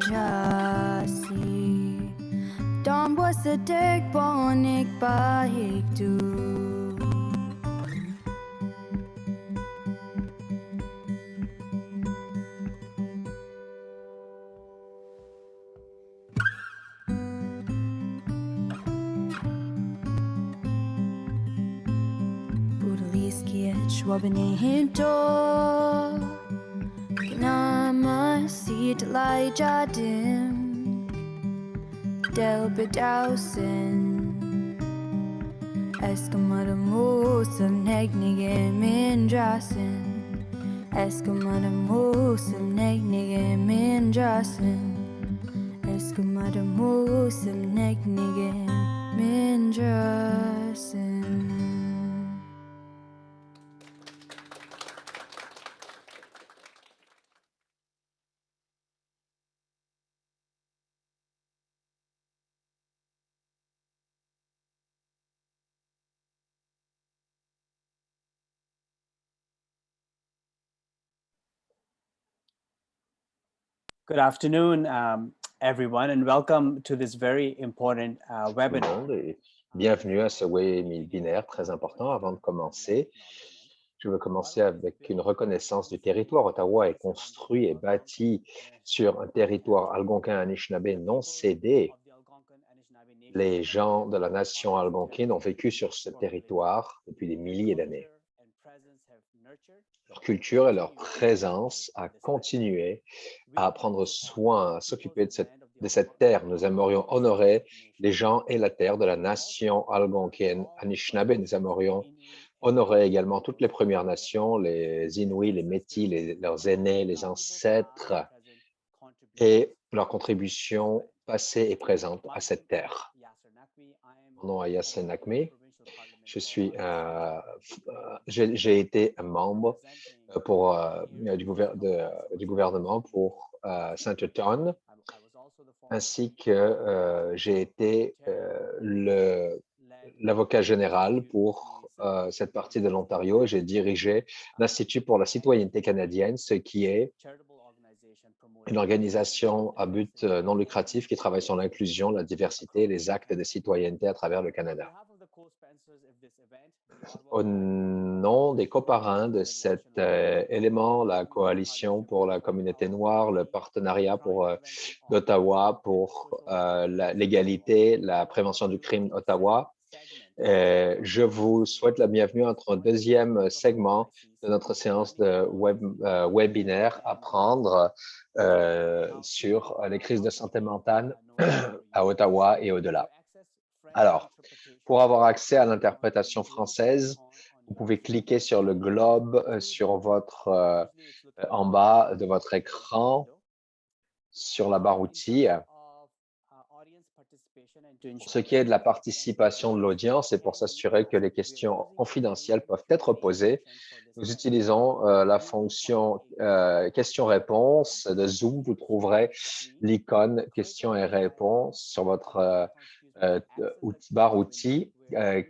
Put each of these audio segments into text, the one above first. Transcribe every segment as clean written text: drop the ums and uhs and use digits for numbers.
chasi Dom was a deg bonik baik du Schwabenihinto Knama Seed Lai Jadim Del Bedausen Eskamada Musam Negnigim Indrasen Eskamada Musam Negnigim Indrasen Eskamada Musam Negnigim Indrasen. Good afternoon, everyone, and welcome to this very important webinar. Et bienvenue à ce webinaire très important. Avant de commencer, je veux commencer avec une reconnaissance du territoire. Ottawa est construit et bâti sur un territoire algonquin Anishinaabe non cédé. Les gens de la nation algonquine ont vécu sur ce territoire depuis des milliers d'années. Leur culture et leur présence a continué à prendre soin, à s'occuper de cette terre. Nous aimerions honorer les gens et la terre de la nation algonquienne Anishinaabe. Nous aimerions honorer également toutes les Premières Nations, les Inuits, les Métis, leurs aînés, les ancêtres et leur contribution passée et présente à cette terre. Mon nom est Yaser Nakmi. J'ai été un membre du gouvernement pour Saint-Euton, ainsi que j'ai été l'avocat général pour cette partie de l'Ontario. J'ai dirigé l'Institut pour la citoyenneté canadienne, ce qui est une organisation à but non lucratif qui travaille sur l'inclusion, la diversité et les actes de citoyenneté à travers le Canada. Au nom des coparrains de cet élément, la Coalition pour la communauté noire, le partenariat d'Ottawa pour l'égalité, la prévention du crime Ottawa, je vous souhaite la bienvenue entre un deuxième segment de notre séance de webinaire Apprendre sur les crises de santé mentale à Ottawa et au-delà. Alors, pour avoir accès à l'interprétation française, vous pouvez cliquer sur le globe en bas de votre écran, sur la barre outils. Pour ce qui est de la participation de l'audience et pour s'assurer que les questions confidentielles peuvent être posées, nous utilisons la fonction questions-réponses de Zoom. Vous trouverez l'icône questions et réponses sur votre barre outils.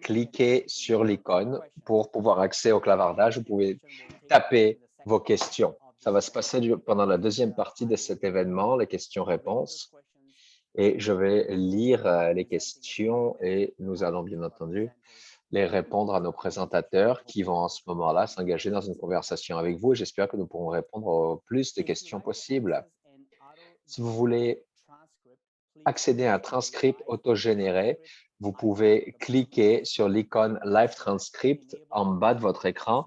Cliquez sur l'icône pour pouvoir accéder au clavardage. Vous pouvez taper vos questions. Ça va se passer pendant la deuxième partie de cet événement, les questions-réponses. Et je vais lire les questions et nous allons bien entendu les répondre à nos présentateurs qui vont en ce moment-là s'engager dans une conversation avec vous. Et j'espère que nous pourrons répondre au plus de questions possibles. Si vous voulez accéder à un transcript autogénéré, vous pouvez cliquer sur l'icône Live Transcript en bas de votre écran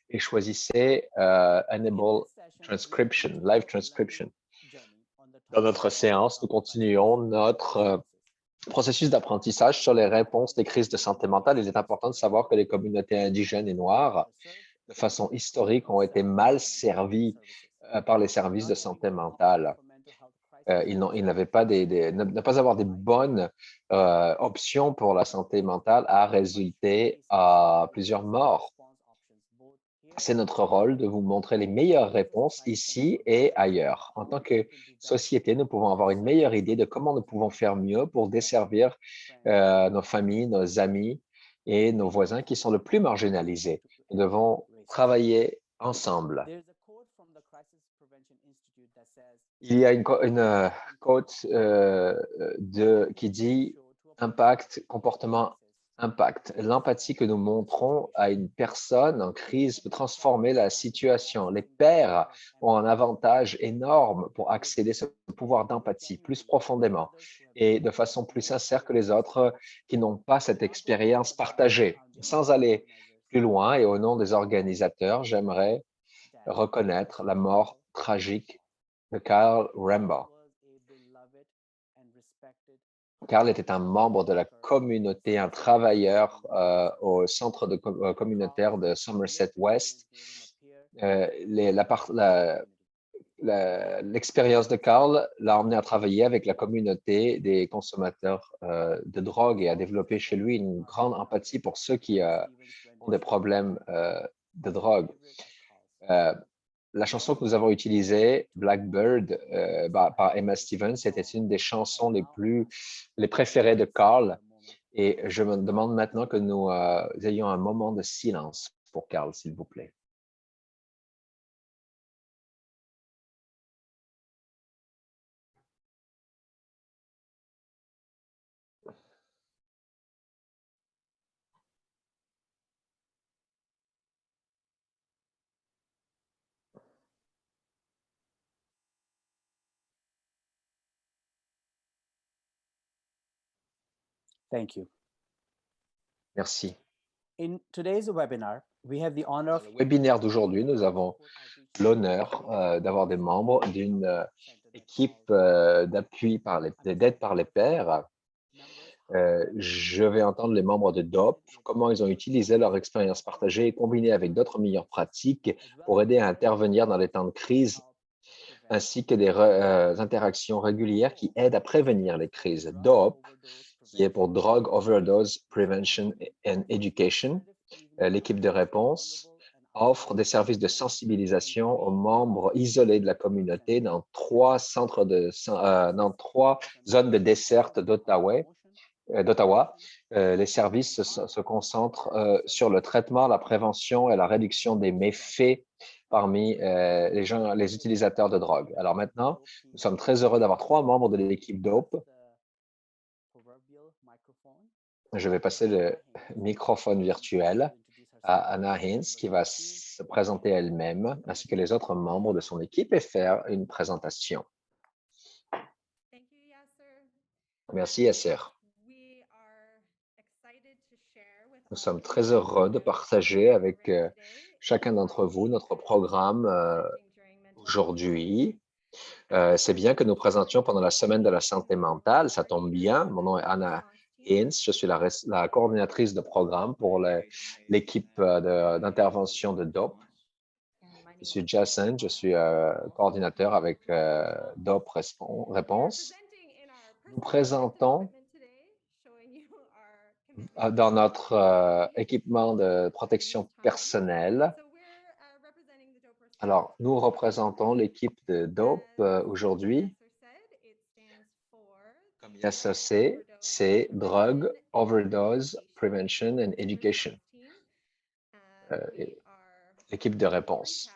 et choisissez Enable Transcription, Live Transcription. Dans notre séance, nous continuons notre processus d'apprentissage sur les réponses des crises de santé mentale. Il est important de savoir que les communautés indigènes et noires, de façon historique, ont été mal servies par les services de santé mentale. Ne pas avoir des bonnes options pour la santé mentale a résulté à plusieurs morts. C'est notre rôle de vous montrer les meilleures réponses ici et ailleurs. En tant que société, nous pouvons avoir une meilleure idée de comment nous pouvons faire mieux pour desservir nos familles, nos amis et nos voisins qui sont le plus marginalisés. Nous devons travailler ensemble. Il y a une quote qui dit « impact, comportement, impact ». L'empathie que nous montrons à une personne en crise peut transformer la situation. Les pairs ont un avantage énorme pour accéder à ce pouvoir d'empathie plus profondément et de façon plus sincère que les autres qui n'ont pas cette expérience partagée. Sans aller plus loin et au nom des organisateurs, j'aimerais reconnaître la mort tragique de Carl Remba. Carl était un membre de la communauté, un travailleur au centre communautaire de Somerset West. L'expérience de Carl l'a emmené à travailler avec la communauté des consommateurs de drogue et à développer chez lui une grande empathie pour ceux qui ont des problèmes de drogue. La chanson que nous avons utilisée, Blackbird, par Emma Stevens, c'était une des chansons les préférées de Carl. Et je me demande maintenant que nous ayons un moment de silence pour Carl, s'il vous plaît. Thank you. Merci. In today's webinar, we have the honor Dans le webinaire d'aujourd'hui, nous avons l'honneur d'avoir des membres d'une équipe d'appui d'aide par les pairs. Je vais entendre les membres de DOP, comment ils ont utilisé leur expérience partagée et combinée avec d'autres meilleures pratiques pour aider à intervenir dans les temps de crise, ainsi que des interactions régulières qui aident à prévenir les crises. DOP, qui est pour Drug Overdose Prevention and Education, l'équipe de réponse, offre des services de sensibilisation aux membres isolés de la communauté dans trois zones de desserte d'Ottawa. Les services se concentrent sur le traitement, la prévention et la réduction des méfaits parmi les utilisateurs de drogue. Alors maintenant, nous sommes très heureux d'avoir 3 membres de l'équipe DOPE. Je vais passer le microphone virtuel à Anna Hintz qui va se présenter elle-même ainsi que les autres membres de son équipe et faire une présentation. Merci Yasser. Nous sommes très heureux de partager avec chacun d'entre vous notre programme aujourd'hui. C'est bien que nous présentions pendant la semaine de la santé mentale, ça tombe bien. Mon nom est Anna Hintz, je suis la coordinatrice de programme pour l'équipe d'intervention de DOP. Je suis Jason, je suis coordinateur avec DOP Réponse. Nous présentons dans notre équipement de protection personnelle. Alors, nous représentons l'équipe de DOP aujourd'hui. Comme Yasser sait, c'est Drug Overdose Prevention and Education, l'équipe de réponse.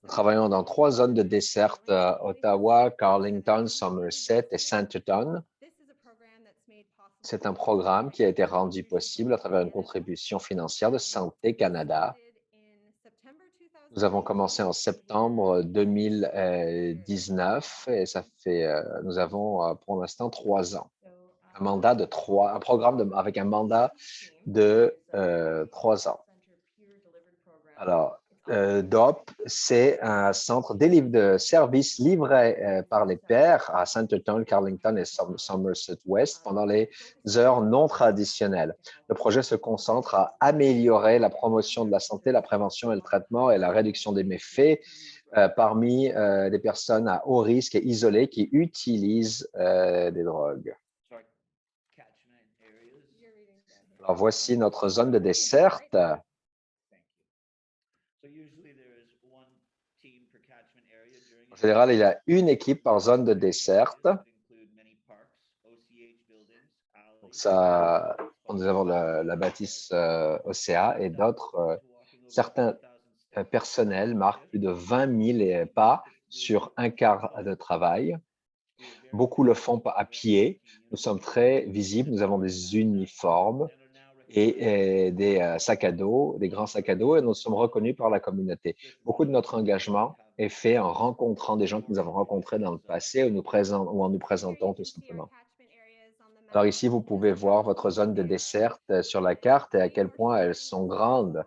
Nous travaillons dans 3 zones de desserte, Ottawa, Carleton, Somerset et Centerton. C'est un programme qui a été rendu possible à travers une contribution financière de Santé Canada. Nous avons commencé en septembre 2019 et nous avons pour l'instant 3 ans. Un programme avec un mandat de 3 ans. Alors, DOP, c'est un centre de services livrés par les pairs à Centerton, Carleton et Somerset West pendant les heures non traditionnelles. Le projet se concentre à améliorer la promotion de la santé, la prévention et le traitement et la réduction des méfaits parmi des personnes à haut risque et isolées qui utilisent des drogues. Alors, voici notre zone de desserte. En général, il y a une équipe par zone de desserte. Donc ça, nous avons la bâtisse OCA et d'autres. Certains personnels marquent plus de 20 000 pas sur un quart de travail. Beaucoup le font à pied. Nous sommes très visibles. Nous avons des uniformes et des sacs à dos, des grands sacs à dos, et nous sommes reconnus par la communauté. Beaucoup de notre engagement est fait en rencontrant des gens que nous avons rencontrés dans le passé ou en nous présentant tout simplement. Alors ici, vous pouvez voir votre zone de desserte sur la carte et à quel point elles sont grandes.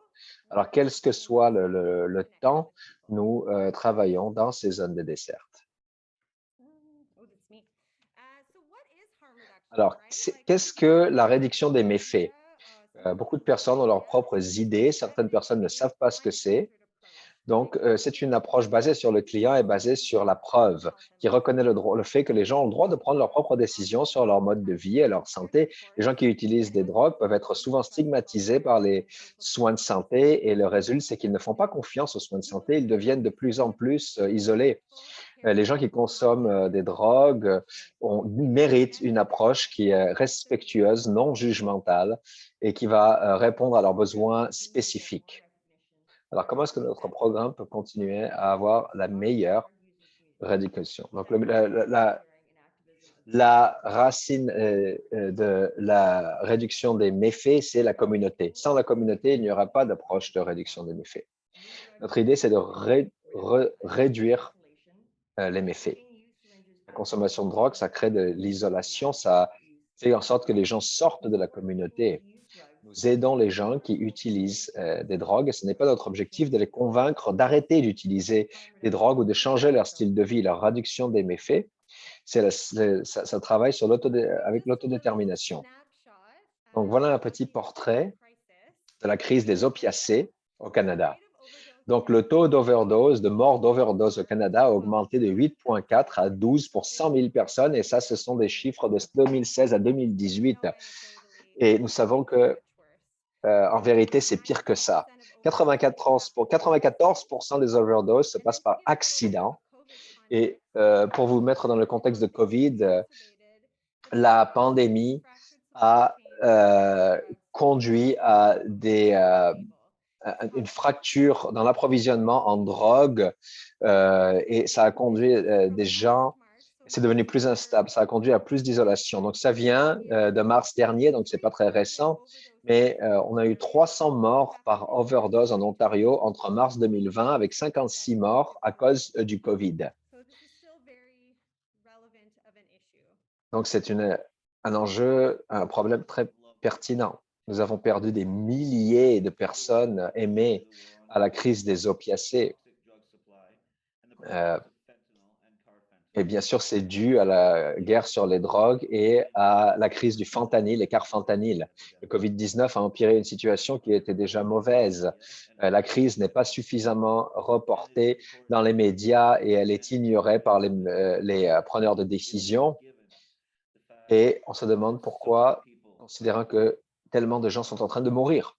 Alors, quel que soit le temps, nous travaillons dans ces zones de desserte. Alors, qu'est-ce que la réduction des méfaits? Beaucoup de personnes ont leurs propres idées. Certaines personnes ne savent pas ce que c'est. Donc, c'est une approche basée sur le client et basée sur la preuve, qui reconnaît le fait que les gens ont le droit de prendre leurs propres décisions sur leur mode de vie et leur santé. Les gens qui utilisent des drogues peuvent être souvent stigmatisés par les soins de santé et le résultat, c'est qu'ils ne font pas confiance aux soins de santé. Ils deviennent de plus en plus isolés. Les gens qui consomment des drogues méritent une approche qui est respectueuse, non jugementale et qui va répondre à leurs besoins spécifiques. Alors, comment est-ce que notre programme peut continuer à avoir la meilleure rééducation? Donc, la racine de la réduction des méfaits, c'est la communauté. Sans la communauté, il n'y aura pas d'approche de réduction des méfaits. Notre idée, c'est de réduire les méfaits. La consommation de drogue, ça crée de l'isolation, ça fait en sorte que les gens sortent de la communauté. Nous aidons les gens qui utilisent des drogues et ce n'est pas notre objectif de les convaincre d'arrêter d'utiliser des drogues ou de changer leur style de vie, leur réduction des méfaits. Ça travaille avec l'autodétermination. Donc, voilà un petit portrait de la crise des opiacés au Canada. Donc, le taux d'overdose, de mort d'overdose au Canada a augmenté de 8,4 à 12 pour 100 000 personnes et ça, ce sont des chiffres de 2016 à 2018. Et nous savons que en vérité, c'est pire que ça. 94% des overdoses se passent par accident. Et pour vous mettre dans le contexte de COVID, la pandémie a conduit à une fracture dans l'approvisionnement en drogue et ça a conduit des gens, c'est devenu plus instable, ça a conduit à plus d'isolation. Donc, ça vient de mars dernier, donc c'est pas très récent, mais on a eu 300 morts par overdose en Ontario entre mars 2020 avec 56 morts à cause du COVID. Donc, c'est un enjeu, un problème très pertinent. Nous avons perdu des milliers de personnes aimées à la crise des opiacés. Et bien sûr, c'est dû à la guerre sur les drogues et à la crise du fentanyl et carfentanyl. Le COVID-19 a empiré une situation qui était déjà mauvaise. La crise n'est pas suffisamment reportée dans les médias et elle est ignorée par les preneurs de décision. Et on se demande pourquoi, considérant que tellement de gens sont en train de mourir.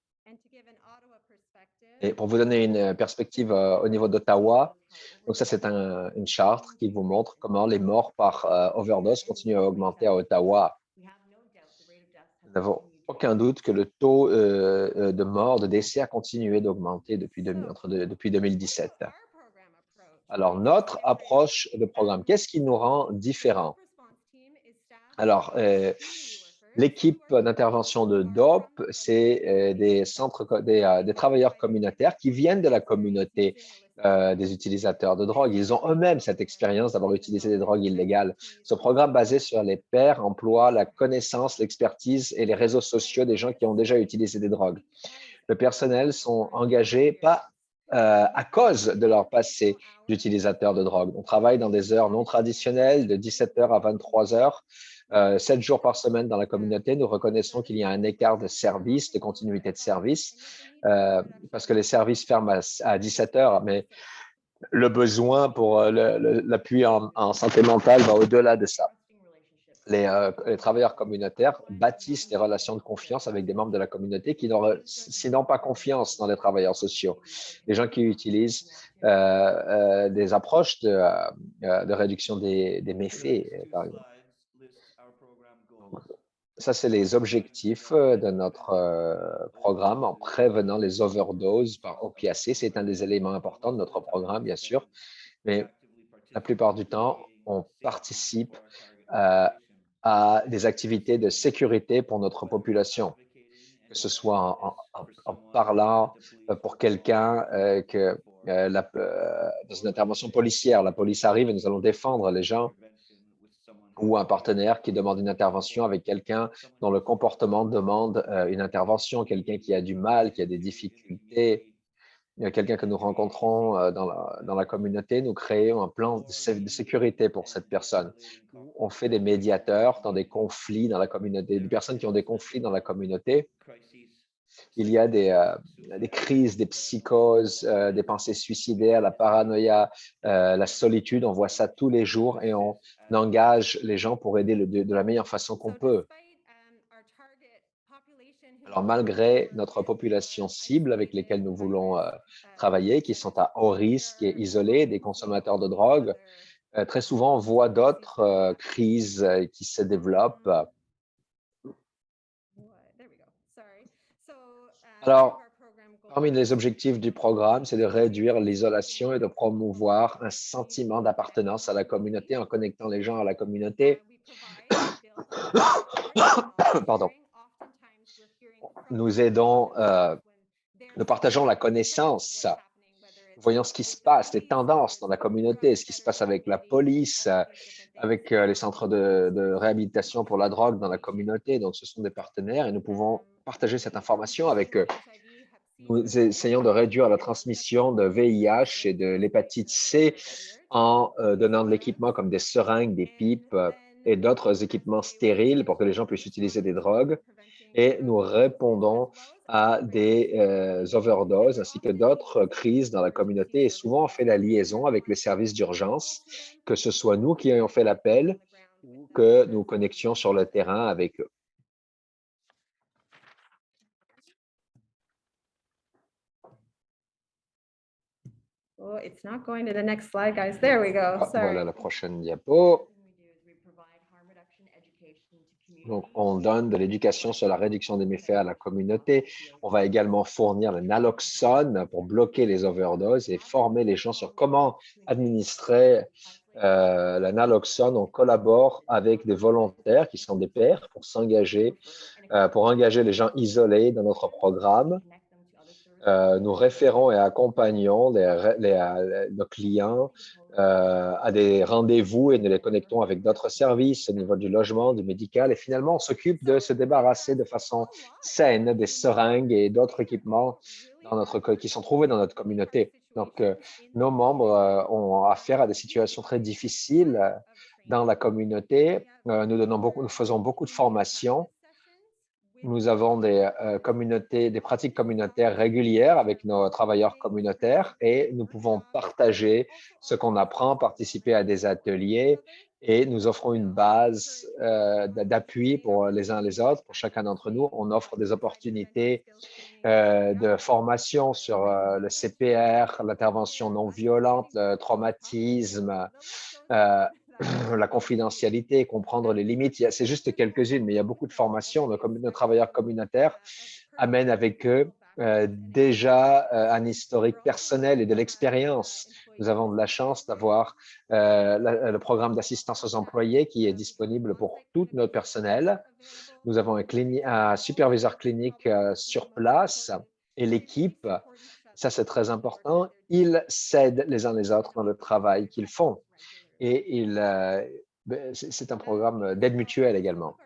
Et pour vous donner une perspective au niveau d'Ottawa, donc ça, c'est une charte qui vous montre comment les morts par overdose continuent à augmenter à Ottawa. Nous n'avons aucun doute que le taux de mort, de décès a continué d'augmenter depuis 2017. Alors, notre approche de programme, qu'est-ce qui nous rend différents? Alors, l'équipe d'intervention de DOP, c'est des travailleurs communautaires qui viennent de la communauté des utilisateurs de drogue. Ils ont eux-mêmes cette expérience d'avoir utilisé des drogues illégales. Ce programme basé sur les pairs emploie la connaissance, l'expertise et les réseaux sociaux des gens qui ont déjà utilisé des drogues. Le personnel sont engagés pas à cause de leur passé d'utilisateurs de drogue. On travaille dans des heures non traditionnelles, de 17h à 23h. 7 jours par semaine dans la communauté, nous reconnaissons qu'il y a un écart de service, de continuité de service, parce que les services ferment à 17h, mais le besoin pour l'appui en santé mentale va au-delà de ça. Les travailleurs communautaires bâtissent des relations de confiance avec des membres de la communauté qui n'ont sinon pas confiance dans les travailleurs sociaux. Les gens qui utilisent des approches de réduction des méfaits, par exemple. Ça, c'est les objectifs de notre programme en prévenant les overdoses par opiacés. C'est un des éléments importants de notre programme, bien sûr, mais la plupart du temps, on participe à des activités de sécurité pour notre population, que ce soit en parlant pour quelqu'un dans une intervention policière, la police arrive et nous allons défendre les gens, ou un partenaire qui demande une intervention avec quelqu'un dont le comportement demande une intervention, quelqu'un qui a du mal, qui a des difficultés, quelqu'un que nous rencontrons dans la communauté, nous créons un plan de sécurité pour cette personne. On fait des médiateurs dans des conflits dans la communauté, des personnes qui ont des conflits dans la communauté. Il y a des crises, des psychoses, des pensées suicidaires, la paranoïa, la solitude. On voit ça tous les jours et on engage les gens pour aider de la meilleure façon qu'on peut. Alors, malgré notre population cible avec lesquelles nous voulons travailler, qui sont à haut risque et isolés, des consommateurs de drogue, très souvent, on voit d'autres crises qui se développent. Alors, parmi les objectifs du programme, c'est de réduire l'isolation et de promouvoir un sentiment d'appartenance à la communauté en connectant les gens à la communauté. Pardon. Nous aidons, nous partageons la connaissance, voyons ce qui se passe, les tendances dans la communauté, ce qui se passe avec la police, avec les centres de réhabilitation pour la drogue dans la communauté. Donc, ce sont des partenaires et nous pouvons partager cette information avec eux. Nous essayons de réduire la transmission de VIH et de l'hépatite C en donnant de l'équipement comme des seringues, des pipes et d'autres équipements stériles pour que les gens puissent utiliser des drogues. Et nous répondons à des overdoses ainsi que d'autres crises dans la communauté. Et souvent, on fait la liaison avec les services d'urgence, que ce soit nous qui ayons fait l'appel ou que nous connections sur le terrain avec eux. Oh, it's not going to the next slide, guys. There we go. Ah, Sorry. voilà la prochaine diapo. Donc, on donne de l'éducation sur la réduction des méfaits à la communauté. On va également fournir le naloxone pour bloquer les overdoses et former les gens sur comment administrer le naloxone. On collabore avec des volontaires qui sont des pairs pour s'engager, pour engager les gens isolés dans notre programme. Nous référons et accompagnons nos clients à des rendez-vous et nous les connectons avec d'autres services au niveau du logement, du médical. Et finalement, on s'occupe de se débarrasser de façon saine des seringues et d'autres équipements qui sont trouvés dans notre communauté. Donc, nos membres ont affaire à des situations très difficiles dans la communauté. Nous faisons beaucoup de formations. Nous avons des pratiques communautaires régulières avec nos travailleurs communautaires et nous pouvons partager ce qu'on apprend, participer à des ateliers et nous offrons une base d'appui pour les uns les autres, pour chacun d'entre nous. On offre des opportunités de formation sur le CPR, l'intervention non violente, le traumatisme, la confidentialité, comprendre les limites. C'est juste quelques-unes, mais il y a beaucoup de formations. Nos travailleurs communautaires amènent avec eux déjà un historique personnel et de l'expérience. Nous avons de la chance d'avoir le programme d'assistance aux employés qui est disponible pour tout notre personnel. Nous avons un superviseur clinique sur place et l'équipe, ça c'est très important, ils s'aident les uns les autres dans le travail qu'ils font. Et c'est un programme d'aide mutuelle également.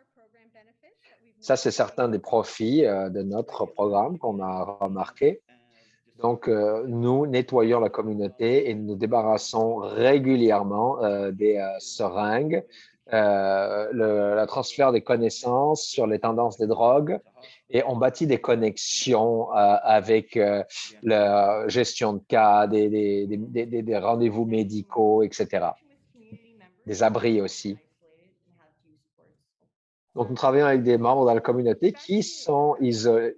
Ça, c'est certains des profits de notre programme qu'on a remarqué. Donc, nous nettoyons la communauté et nous débarrassons régulièrement des seringues, le transfert des connaissances sur les tendances des drogues et on bâtit des connexions avec la gestion de cas, des rendez-vous médicaux, etc. Des abris aussi. Donc, nous travaillons avec des membres dans la communauté qui sont isolés.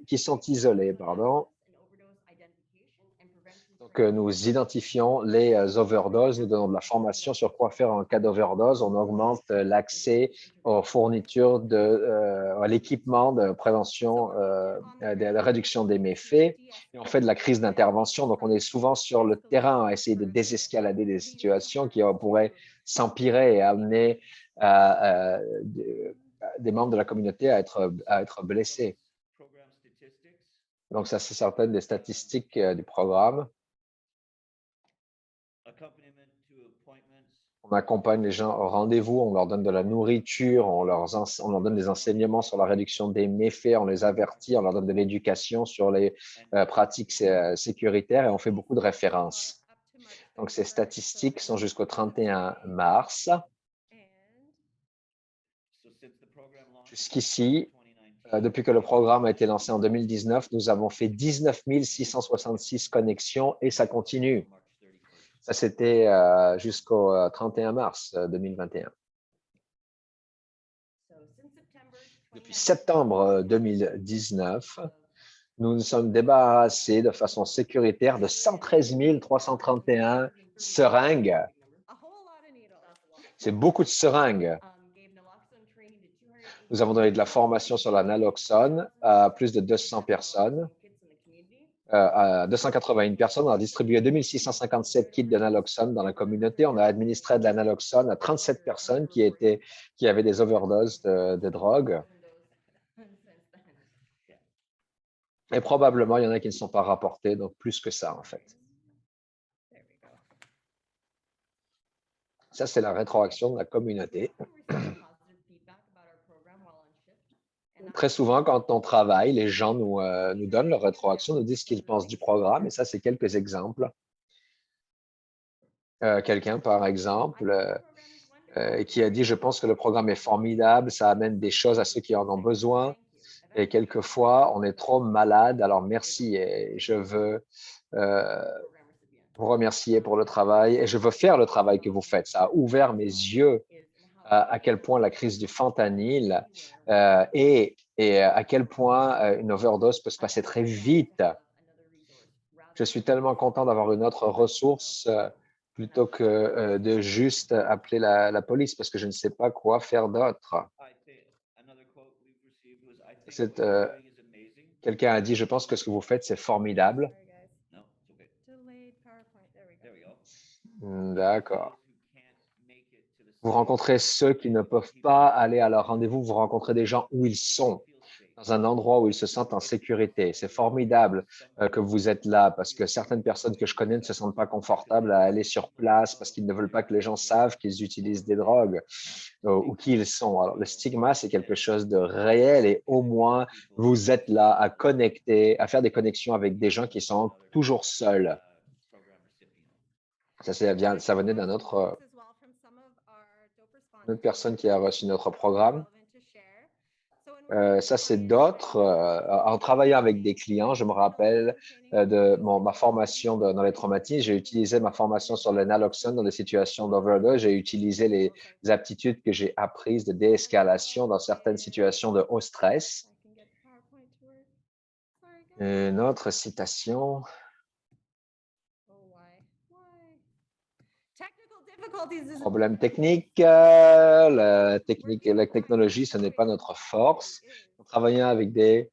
Donc, que nous identifions les overdoses, nous donnons de la formation sur quoi faire en cas d'overdose, on augmente l'accès aux fournitures à l'équipement de prévention, de la réduction des méfaits, et on fait de la crise d'intervention. Donc, on est souvent sur le terrain à essayer de désescalader des situations qui pourraient s'empirer et amener des membres de la communauté à être blessés. Donc, ça, c'est certaines des statistiques du programme. On accompagne les gens au rendez-vous, on leur donne de la nourriture, on leur donne des enseignements sur la réduction des méfaits, on les avertit, on leur donne de l'éducation sur les pratiques sécuritaires et on fait beaucoup de références. Donc, ces statistiques sont jusqu'au 31 mars. Jusqu'ici, depuis que le programme a été lancé en 2019, nous avons fait 19 666 connexions et ça continue. Ça, c'était jusqu'au 31 mars 2021. Depuis septembre 2019, nous nous sommes débarrassés de façon sécuritaire de 113 331 seringues. C'est beaucoup de seringues. Nous avons donné de la formation sur la naloxone à plus de 200 personnes. À 281 personnes. On a distribué 2657 kits de naloxone dans la communauté. On a administré de la naloxone à 37 personnes qui avaient des overdoses de drogue. Et probablement, il y en a qui ne sont pas rapportés, donc plus que ça, en fait. Ça, c'est la rétroaction de la communauté. Très souvent, quand on travaille, les gens nous donnent leur rétroaction, nous disent ce qu'ils pensent du programme, et ça, c'est quelques exemples. Quelqu'un, par exemple, qui a dit « Je pense que le programme est formidable, ça amène des choses à ceux qui en ont besoin, et quelquefois, on est trop malade, alors merci, et je veux vous remercier pour le travail, et je veux faire le travail que vous faites. Ça a ouvert mes yeux à quel point la crise du fentanyl et à quel point une overdose peut se passer très vite. Je suis tellement content d'avoir une autre ressource plutôt que de juste appeler la police parce que je ne sais pas quoi faire d'autre. Quelqu'un a dit, je pense que ce que vous faites, c'est formidable. D'accord. Vous rencontrez ceux qui ne peuvent pas aller à leur rendez-vous, vous rencontrez des gens où ils sont, dans un endroit où ils se sentent en sécurité. C'est formidable que vous êtes là parce que certaines personnes que je connais ne se sentent pas confortables à aller sur place parce qu'ils ne veulent pas que les gens savent qu'ils utilisent des drogues ou qui ils sont. Alors, le stigma, c'est quelque chose de réel et au moins, vous êtes là à connecter, à faire des connexions avec des gens qui sont toujours seuls. Ça venait d'une autre personne qui a reçu notre programme. Ça, c'est d'autres. En travaillant avec des clients, je me rappelle de ma formation dans les traumatismes. J'ai utilisé ma formation sur le naloxone dans des situations d'overdose. J'ai utilisé les aptitudes que j'ai apprises de déescalation dans certaines situations de haut stress. Une autre citation. Problème technique, la technologie, ce n'est pas notre force. Nous travaillons avec des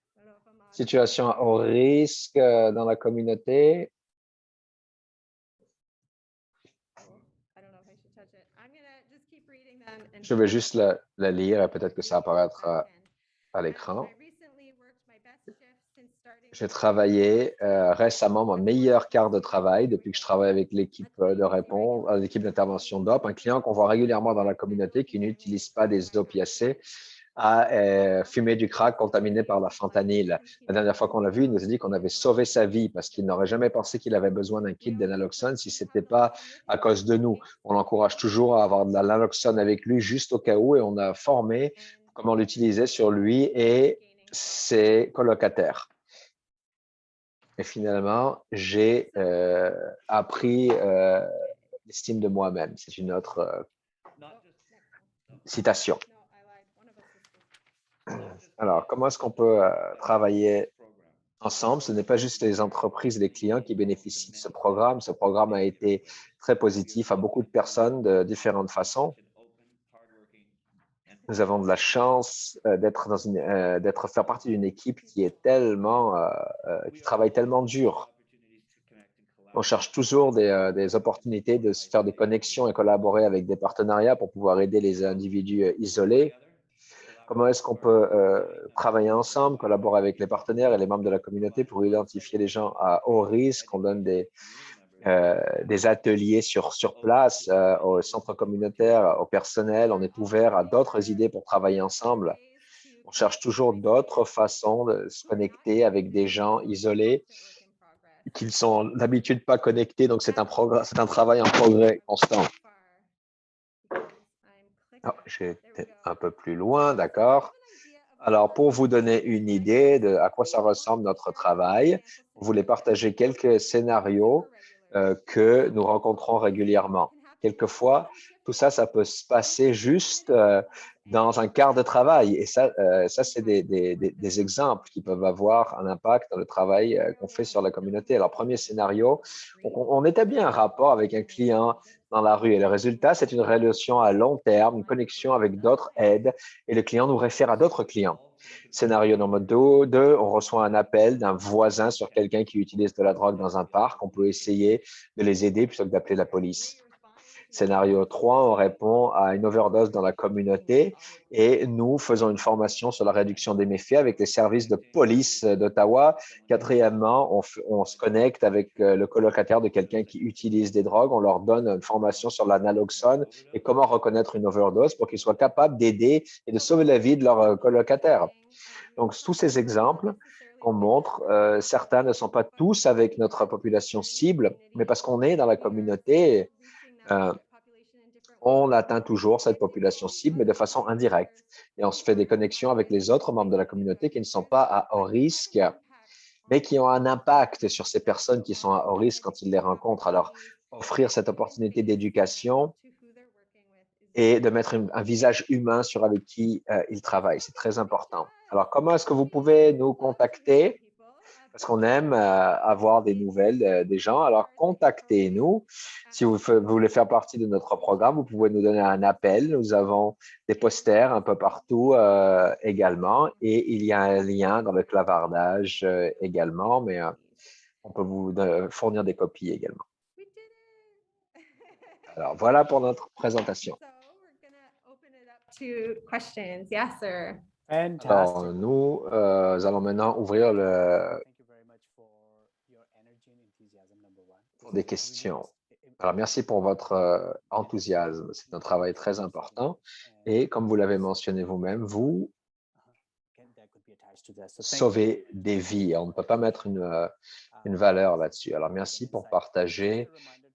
situations à haut risque dans la communauté. Je vais juste la lire et peut-être que ça apparaîtra à l'écran. J'ai travaillé récemment mon meilleur quart de travail depuis que je travaille avec l'équipe de réponse, l'équipe d'intervention DOP, un client qu'on voit régulièrement dans la communauté qui n'utilise pas des opiacés à fumer du crack contaminé par la fentanyl. La dernière fois qu'on l'a vu, il nous a dit qu'on avait sauvé sa vie parce qu'il n'aurait jamais pensé qu'il avait besoin d'un kit de naloxone si ce n'était pas à cause de nous. On l'encourage toujours à avoir de la naloxone avec lui juste au cas où et on a formé comment l'utiliser sur lui et ses colocataires. Et finalement, j'ai appris l'estime de moi-même. C'est une autre citation. Alors, comment est-ce qu'on peut travailler ensemble. Ce n'est pas juste les entreprises et les clients qui bénéficient de ce programme. Ce programme a été très positif à beaucoup de personnes de différentes façons. Nous avons de la chance d'être faire partie d'une équipe qui est qui travaille tellement dur. On cherche toujours des opportunités de se faire des connexions et collaborer avec des partenariats pour pouvoir aider les individus isolés. Comment est-ce qu'on peut travailler ensemble, collaborer avec les partenaires et les membres de la communauté pour identifier les gens à haut risque? On donne des ateliers sur place au centre communautaire, au personnel. On est ouvert à d'autres idées pour travailler ensemble. On cherche toujours d'autres façons de se connecter avec des gens isolés qui ne sont d'habitude pas connectés. Donc, c'est un travail en progrès constant. Oh, j'étais un peu plus loin, d'accord. Alors, pour vous donner une idée de à quoi ça ressemble notre travail, vous voulez partager quelques scénarios que nous rencontrons régulièrement. Quelquefois, tout ça, ça peut se passer juste dans un quart de travail. Et ça c'est des exemples qui peuvent avoir un impact dans le travail qu'on fait sur la communauté. Alors, premier scénario, on établit un rapport avec un client dans la rue et le résultat, c'est une relation à long terme, une connexion avec d'autres aides et le client nous réfère à d'autres clients. Scénario numéro 2, on reçoit un appel d'un voisin sur quelqu'un qui utilise de la drogue dans un parc. On peut essayer de les aider plutôt que d'appeler la police. Scénario 3, on répond à une overdose dans la communauté et nous faisons une formation sur la réduction des méfaits avec les services de police d'Ottawa. Quatrièmement, on se connecte avec le colocataire de quelqu'un qui utilise des drogues. On leur donne une formation sur l'analoxone et comment reconnaître une overdose pour qu'ils soient capables d'aider et de sauver la vie de leur colocataire. Donc, tous ces exemples qu'on montre, certains ne sont pas tous avec notre population cible, mais parce qu'on est dans la communauté, on atteint toujours cette population cible, mais de façon indirecte. Et on se fait des connexions avec les autres membres de la communauté qui ne sont pas à haut risque, mais qui ont un impact sur ces personnes qui sont à haut risque quand ils les rencontrent. Alors, offrir cette opportunité d'éducation et de mettre un visage humain sur avec qui ils travaillent, c'est très important. Alors, comment est-ce que vous pouvez nous contacter? Parce qu'on aime avoir des nouvelles des gens. Alors, contactez-nous. Si vous voulez faire partie de notre programme, vous pouvez nous donner un appel. Nous avons des posters un peu partout également et il y a un lien dans le clavardage également, mais on peut vous fournir des copies également. Alors, voilà pour notre présentation. Alors, nous allons maintenant ouvrir pour des questions. Alors, merci pour votre enthousiasme. C'est un travail très important. Et comme vous l'avez mentionné vous-même, vous sauvez des vies. On ne peut pas mettre une valeur là-dessus. Alors, merci pour partager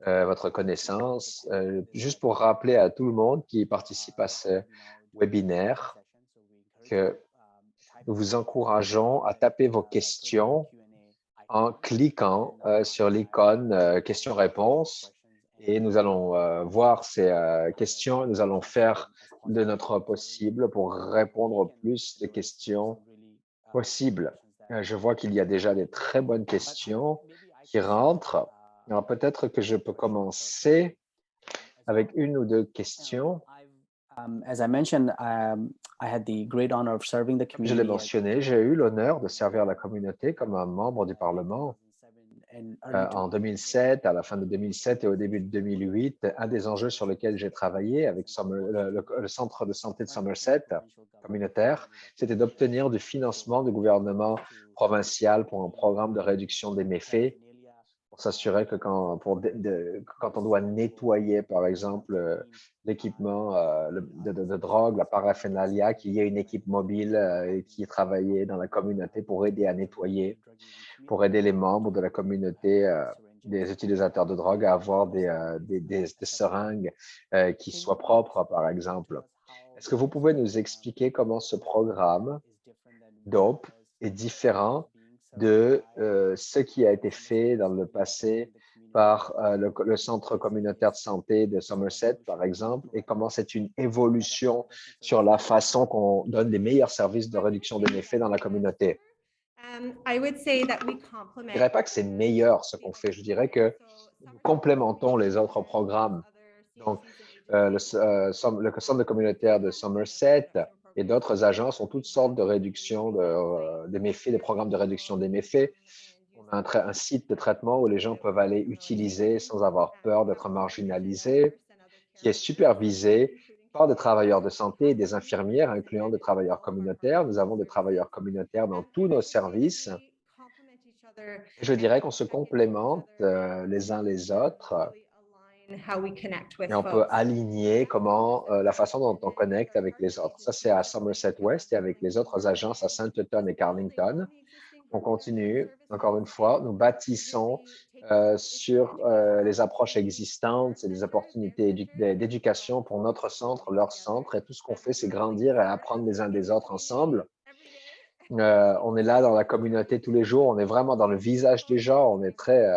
votre connaissance. Juste pour rappeler à tout le monde qui participe à ce webinaire que nous vous encourageons à taper vos questions en cliquant sur l'icône questions-réponses et nous allons voir ces questions. Nous allons faire de notre possible pour répondre au plus de questions possibles. Je vois qu'il y a déjà des très bonnes questions qui rentrent. Alors peut-être que je peux commencer avec une ou deux questions. Je l'ai mentionné, j'ai eu l'honneur de servir la communauté comme un membre du Parlement en 2007, à la fin de 2007 et au début de 2008. Un des enjeux sur lesquels j'ai travaillé avec le centre de santé de Somerset communautaire, c'était d'obtenir du financement du gouvernement provincial pour un programme de réduction des méfaits, pour s'assurer que quand on doit nettoyer, par exemple, l'équipement de drogue, la paraphernalia, qu'il y ait une équipe mobile qui travaillait dans la communauté pour aider à nettoyer, pour aider les membres de la communauté des utilisateurs de drogue à avoir des seringues qui soient propres, par exemple. Est-ce que vous pouvez nous expliquer comment ce programme DOPE est différent de ce qui a été fait dans le passé par le Centre communautaire de santé de Somerset, par exemple, et comment c'est une évolution sur la façon qu'on donne les meilleurs services de réduction des méfaits dans la communauté? I would say that we Je ne complement. dirais pas que c'est meilleur ce qu'on fait, je dirais que nous complémentons les autres programmes. Donc, le centre communautaire de Somerset et d'autres agences ont toutes sortes de réductions des méfaits, des programmes de réduction des méfaits. On a un site de traitement où les gens peuvent aller utiliser sans avoir peur d'être marginalisés, qui est supervisé par des travailleurs de santé et des infirmières, incluant des travailleurs communautaires. Nous avons des travailleurs communautaires dans tous nos services. Et je dirais qu'on se complémente les uns les autres et on peut aligner la façon dont on connecte avec les autres. Ça, c'est à Somerset West et avec les autres agences à Saint-Euton et Carlington. On continue, encore une fois, nous bâtissons sur les approches existantes et les opportunités d'éducation pour notre centre, leur centre, et tout ce qu'on fait, c'est grandir et apprendre les uns des autres ensemble. On est là dans la communauté tous les jours, on est vraiment dans le visage des gens, on est très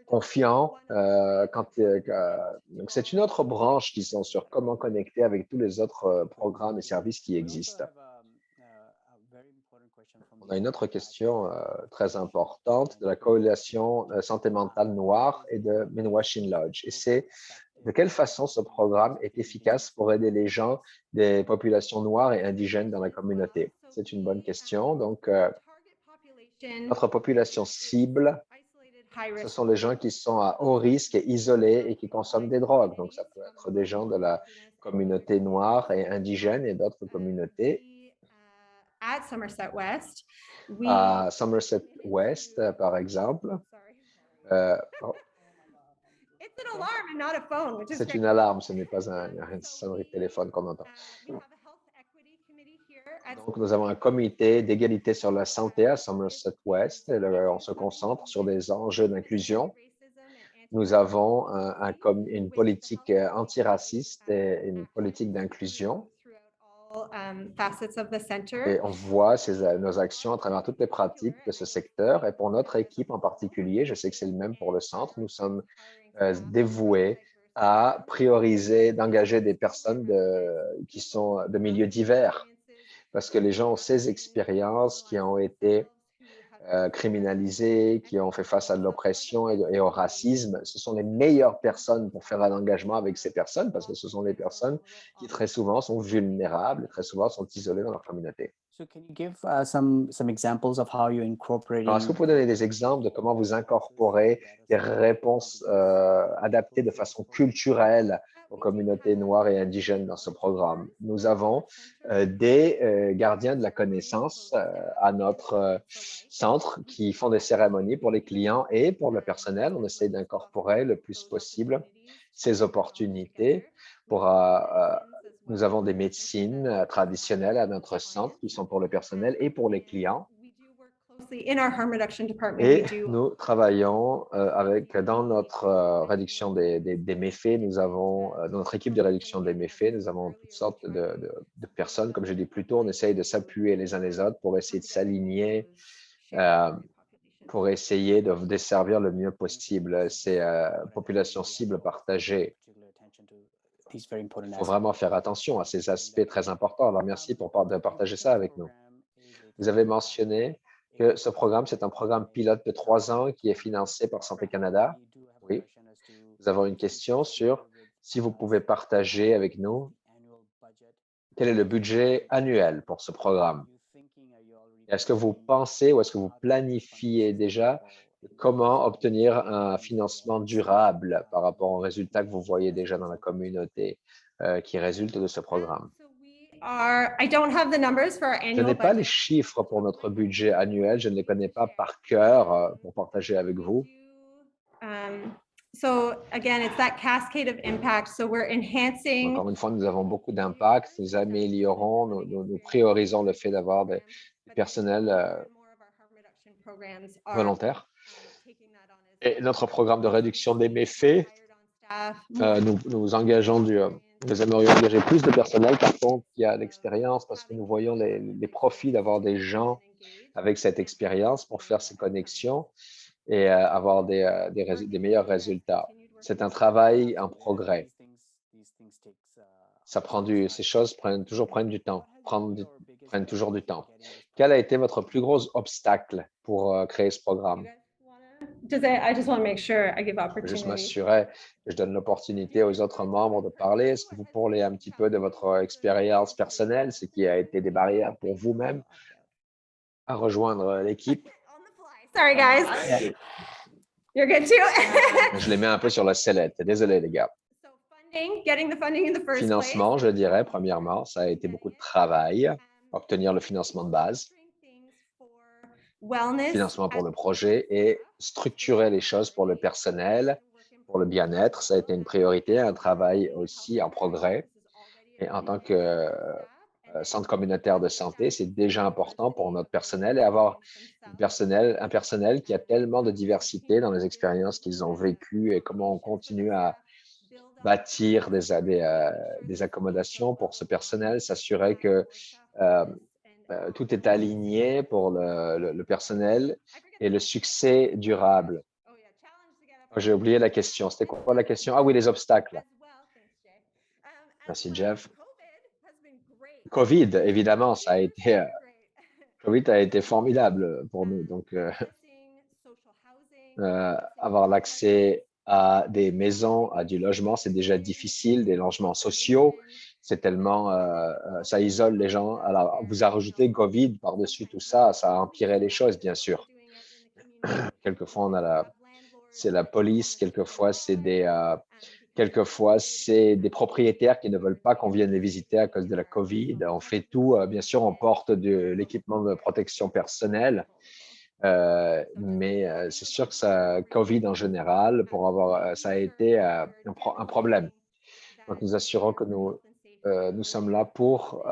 confiant. Donc, c'est une autre branche, disons, sur comment connecter avec tous les autres programmes et services qui existent. On a une autre question très importante de la coalition santé mentale noire et de Minwashin Lodge. Et c'est de quelle façon ce programme est efficace pour aider les gens des populations noires et indigènes dans la communauté? C'est une bonne question. Donc, notre population cible, ce sont les gens qui sont à haut risque et isolés et qui consomment des drogues. Donc, ça peut être des gens de la communauté noire et indigène et d'autres communautés. At Somerset West, À Somerset West, par exemple. It's an alarm and not a phone, which is C'est great. une alarme, ce n'est pas une sonnerie de téléphone qu'on entend. We have a health equity committee here at Donc, nous avons un comité d'égalité sur la santé à Somerset West. Et on se concentre sur des enjeux d'inclusion. Nous avons une politique antiraciste et une politique d'inclusion. Et on voit nos actions à travers toutes les pratiques de ce secteur. Et pour notre équipe en particulier, je sais que c'est le même pour le centre, nous sommes dévoués à prioriser, d'engager des personnes qui sont de milieux divers, parce que les gens ont ces expériences qui ont été criminalisés, qui ont fait face à l'oppression et au racisme. Ce sont les meilleures personnes pour faire un engagement avec ces personnes parce que ce sont les personnes qui très souvent sont vulnérables, très souvent sont isolées dans leur communauté. So can you give some examples of how you're incorporating? Alors, est-ce que vous pouvez donner des exemples de comment vous incorporez des réponses adaptées de façon culturelle aux communautés noires et indigènes dans ce programme? Nous avons des gardiens de la connaissance à notre centre qui font des cérémonies pour les clients et pour le personnel. On essaie d'incorporer le plus possible ces opportunités pour nous avons des médecines traditionnelles à notre centre qui sont pour le personnel et pour les clients. Et nous travaillons dans notre réduction des méfaits, nous avons, dans notre équipe de réduction des méfaits, nous avons toutes sortes de personnes. Comme je l'ai dit plus tôt, on essaye de s'appuyer les uns les autres pour essayer de s'aligner, pour essayer de desservir le mieux possible ces populations cibles partagées. Il faut vraiment faire attention à ces aspects très importants. Alors, merci de partager ça avec nous. Vous avez mentionné que ce programme, c'est un programme pilote de 3 ans qui est financé par Santé Canada. Oui. Nous avons une question sur si vous pouvez partager avec nous quel est le budget annuel pour ce programme. Est-ce que vous pensez ou est-ce que vous planifiez déjà comment obtenir un financement durable par rapport aux résultats que vous voyez déjà dans la communauté qui résultent de ce programme? Je n'ai pas les chiffres pour notre budget annuel, je ne les connais pas par cœur pour partager avec vous. So again, it's that cascade of impact. So we're enhancing. Encore une fois, nous avons beaucoup d'impact, nous améliorons, nous priorisons le fait d'avoir des personnels volontaires. Et notre programme de réduction des méfaits, nous engageons nous aimerions engager plus de personnel, par contre, qui a l'expérience, parce que nous voyons les profits d'avoir des gens avec cette expérience pour faire ces connexions et avoir des meilleurs résultats. C'est un travail en progrès. Ces choses prennent du temps. prennent toujours du temps. Quel a été votre plus gros obstacle pour créer ce programme? I just want to make sure I give Juste opportunity. m'assurer que je donne l'opportunité aux autres membres de parler. Est-ce que vous pourriez un petit peu de votre expérience personnelle, ce qui a été des barrières pour vous-même à rejoindre l'équipe? Sorry, guys. Yeah. You're good too. Je les mets un peu sur la sellette. Désolé, les gars. So getting the funding in the first place. Financement, je dirais, premièrement, ça a été beaucoup de travail, obtenir le financement de base, Wellness. financement pour le projet et structurer les choses pour le personnel, pour le bien-être. Ça a été une priorité, un travail aussi en progrès. Et en tant que centre communautaire de santé, c'est déjà important pour notre personnel et avoir un personnel qui a tellement de diversité dans les expériences qu'ils ont vécues et comment on continue à bâtir des accommodations pour ce personnel, s'assurer que tout est aligné pour le personnel et le succès durable. J'ai oublié la question. C'était quoi la question? Ah oui, les obstacles. Merci, Jeff. COVID, évidemment, COVID a été formidable pour nous. Donc, avoir l'accès à des maisons, à du logement, c'est déjà difficile, des logements sociaux, c'est tellement, ça isole les gens. Alors, vous a rajouté COVID par-dessus tout ça, ça a empiré les choses, bien sûr. Quelquefois, c'est la police, quelquefois, c'est des propriétaires qui ne veulent pas qu'on vienne les visiter à cause de la COVID. On fait tout, bien sûr, on porte de l'équipement de protection personnelle, mais c'est sûr que ça, COVID en général, ça a été un problème. Donc, nous assurons que nous sommes là pour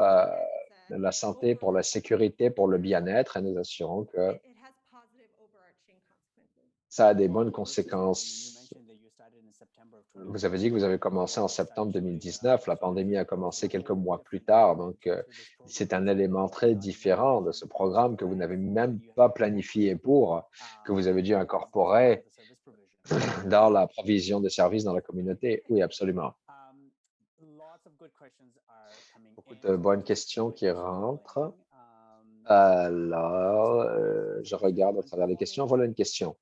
la santé, pour la sécurité, pour le bien-être et nous assurons que ça a des bonnes conséquences. Vous avez dit que vous avez commencé en septembre 2019. La pandémie a commencé quelques mois plus tard. Donc, c'est un élément très différent de ce programme que vous n'avez même pas planifié que vous avez dû incorporer dans la provision de services dans la communauté. Oui, absolument. Beaucoup de bonnes questions qui rentrent. Alors, je regarde à travers les questions. Voilà une question.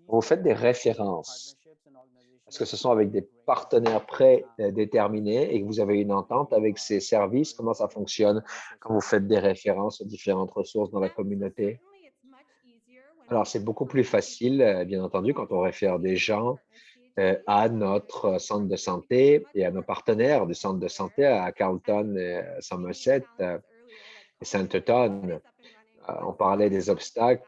Vous faites des références. Est-ce que ce sont avec des partenaires prédéterminés et que vous avez une entente avec ces services? Comment ça fonctionne quand vous faites des références aux différentes ressources dans la communauté? Alors, c'est beaucoup plus facile, bien entendu, quand on réfère des gens à notre centre de santé et à nos partenaires du centre de santé à Carleton, Somerset et Saint-Eustache. On parlait des obstacles,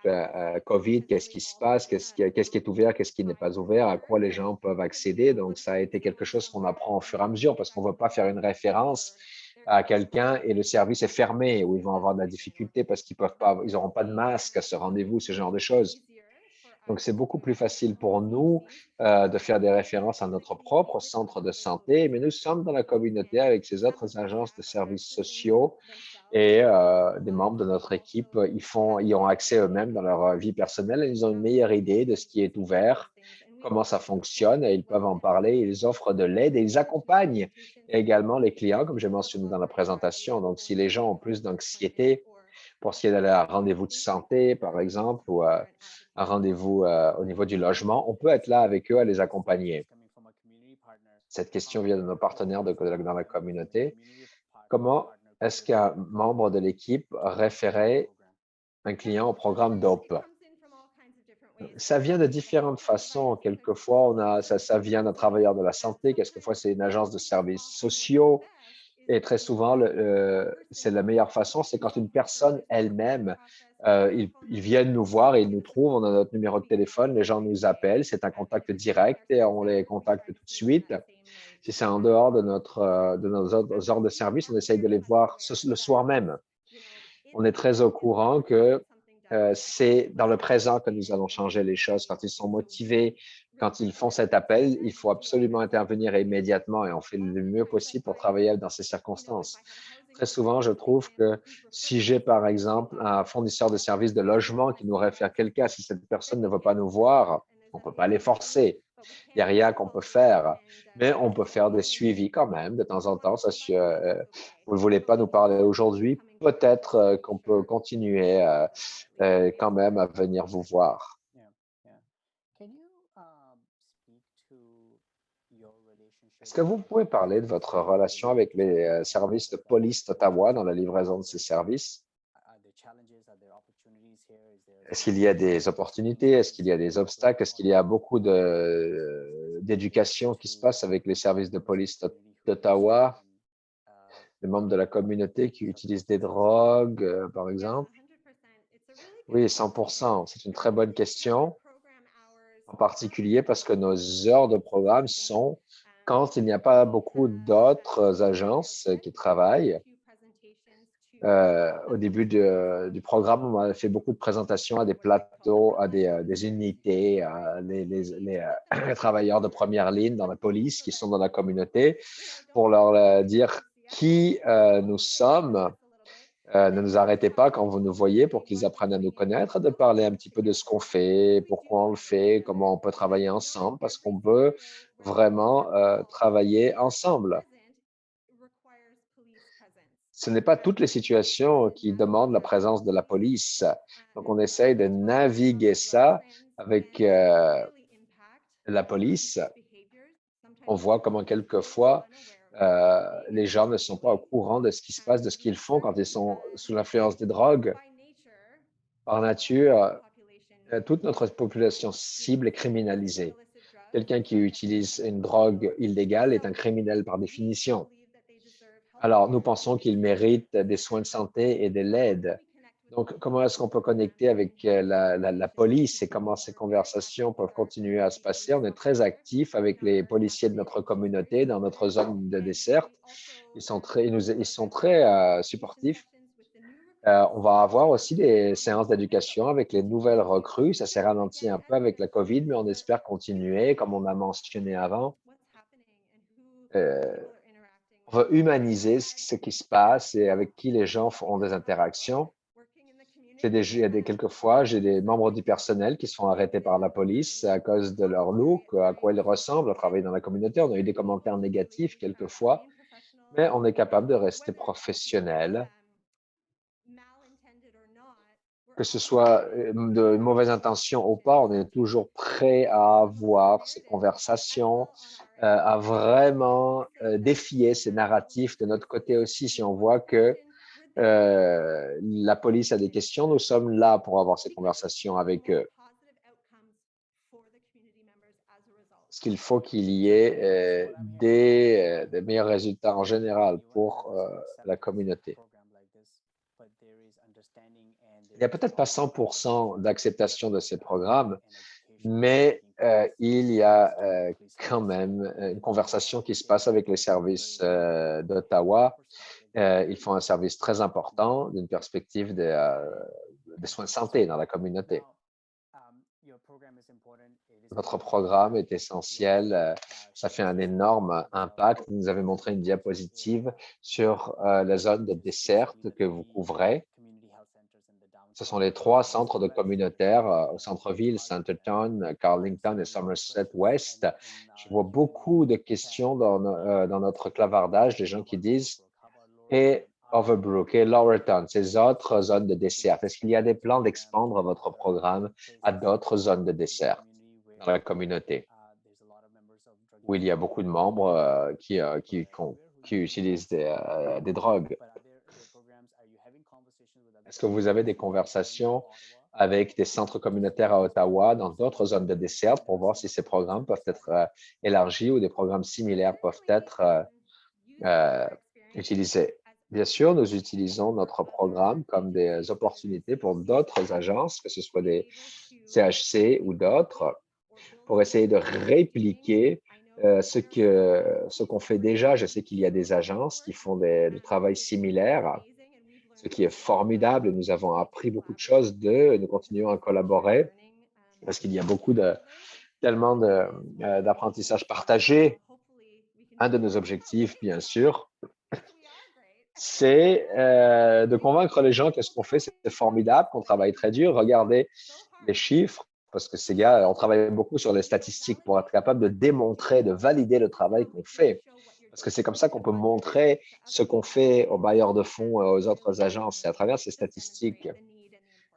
COVID, qu'est-ce qui se passe, qu'est-ce qui est ouvert, qu'est-ce qui n'est pas ouvert, à quoi les gens peuvent accéder. Donc, ça a été quelque chose qu'on apprend au fur et à mesure parce qu'on ne va pas faire une référence à quelqu'un et le service est fermé ou ils vont avoir de la difficulté parce qu'ils n'auront pas de masque à ce rendez-vous, ce genre de choses. Donc, c'est beaucoup plus facile pour nous de faire des références à notre propre centre de santé, mais nous sommes dans la communauté avec ces autres agences de services sociaux et des membres de notre équipe, ils ont accès eux-mêmes dans leur vie personnelle et ils ont une meilleure idée de ce qui est ouvert, comment ça fonctionne et ils peuvent en parler, ils offrent de l'aide et ils accompagnent également les clients, comme j'ai mentionné dans la présentation. Donc, si les gens ont plus d'anxiété pour ce qui est d'aller à un rendez-vous de santé, par exemple, ou un rendez-vous au niveau du logement, on peut être là avec eux à les accompagner. Cette question vient de nos partenaires dans la communauté. Comment est-ce qu'un membre de l'équipe référait un client au programme DOPE? Ça vient de différentes façons. Quelquefois, ça vient d'un travailleur de la santé, quelquefois, c'est une agence de services sociaux. Et très souvent, c'est la meilleure façon, c'est quand une personne elle-même, ils viennent nous voir et ils nous trouvent, on a notre numéro de téléphone, les gens nous appellent, c'est un contact direct et on les contacte tout de suite. Si c'est en dehors de nos heures de service, on essaye de les voir le soir même. On est très au courant que c'est dans le présent que nous allons changer les choses. Quand ils sont motivés, quand ils font cet appel, il faut absolument intervenir immédiatement et on fait le mieux possible pour travailler dans ces circonstances. Très souvent, je trouve que si j'ai, par exemple, un fournisseur de services de logement qui nous réfère quelqu'un, si cette personne ne veut pas nous voir, on ne peut pas les forcer. Il n'y a rien qu'on peut faire, mais on peut faire des suivis quand même de temps en temps. Vous ne voulez pas nous parler aujourd'hui, peut-être qu'on peut continuer quand même à venir vous voir. Yeah, yeah. Can you speak to your relationship Est-ce que vous pouvez parler de votre relation avec les services de police d'Ottawa dans la livraison de ces services? Are there challenges? Are there opportunities here? Is there Est-ce qu'il y a des opportunités? Est-ce qu'il y a des obstacles? Est-ce qu'il y a beaucoup d'éducation qui se passe avec les services de police d'Ottawa, les membres de la communauté qui utilisent des drogues, par exemple? Oui, 100%. C'est une très bonne question, en particulier parce que nos heures de programme sont quand il n'y a pas beaucoup d'autres agences qui travaillent. Au début du programme, on a fait beaucoup de présentations à des plateaux, à des unités, à les travailleurs de première ligne dans la police qui sont dans la communauté pour leur dire qui nous sommes. Ne nous arrêtez pas quand vous nous voyez pour qu'ils apprennent à nous connaître, de parler un petit peu de ce qu'on fait, pourquoi on le fait, comment on peut travailler ensemble, parce qu'on peut vraiment travailler ensemble. Ce n'est pas toutes les situations qui demandent la présence de la police. Donc, on essaye de naviguer ça avec la police. On voit comment quelquefois, les gens ne sont pas au courant de ce qui se passe, de ce qu'ils font quand ils sont sous l'influence des drogues. Par nature, toute notre population cible est criminalisée. Quelqu'un qui utilise une drogue illégale est un criminel par définition. Alors, nous pensons qu'ils méritent des soins de santé et de l'aide. Donc, comment est-ce qu'on peut connecter avec la police et comment ces conversations peuvent continuer à se passer? On est très actifs avec les policiers de notre communauté dans notre zone de desserte. Ils sont très supportifs. On va avoir aussi des séances d'éducation avec les nouvelles recrues. Ça s'est ralenti un peu avec la COVID, mais on espère continuer, comme on a mentionné avant. On veut humaniser ce qui se passe et avec qui les gens ont des interactions. Quelquefois, j'ai des membres du personnel qui se font arrêter par la police à cause de leur look, à quoi ils ressemblent, à travailler dans la communauté. On a eu des commentaires négatifs quelquefois, mais on est capable de rester professionnel. Que ce soit de mauvaise intention ou pas, on est toujours prêt à avoir ces conversations, à vraiment défier ces narratifs de notre côté aussi. Si on voit que la police a des questions, nous sommes là pour avoir ces conversations avec eux. Parce qu'il faut qu'il y ait des meilleurs résultats en général pour la communauté. Il n'y a peut-être pas 100% d'acceptation de ces programmes, mais il y a quand même une conversation qui se passe avec les services d'Ottawa. Ils font un service très important d'une perspective des soins de santé dans la communauté. Votre programme est essentiel. Ça fait un énorme impact. Vous nous avez montré une diapositive sur la zone de desserte que vous couvrez. Ce sont les 3 centres de communautaires au centre-ville, Centerton, Carlington et Somerset West. Je vois beaucoup de questions dans notre clavardage, des gens qui disent « et Overbrook et Lowertown, ces autres zones de dessert. Est-ce qu'il y a des plans d'expandre votre programme à d'autres zones de dessert dans la communauté où il y a beaucoup de membres qui utilisent des drogues? Est-ce que vous avez des conversations avec des centres communautaires à Ottawa, dans d'autres zones de dessert, pour voir si ces programmes peuvent être élargis ou des programmes similaires peuvent être utilisés? Bien sûr, nous utilisons notre programme comme des opportunités pour d'autres agences, que ce soit des CHC ou d'autres, pour essayer de répliquer ce qu'on fait déjà. Je sais qu'il y a des agences qui font du travail similaire, ce qui est formidable. Nous avons appris beaucoup de choses d'eux et nous continuons à collaborer parce qu'il y a tellement d'apprentissage partagé. Un de nos objectifs, bien sûr, c'est de convaincre les gens que ce qu'on fait, c'est formidable, qu'on travaille très dur. Regardez les chiffres. parce que ces gars, on travaille beaucoup sur les statistiques pour être capable de démontrer, de valider le travail qu'on fait. Parce que c'est comme ça qu'on peut montrer ce qu'on fait aux bailleurs de fonds et aux autres agences. C'est à travers ces statistiques,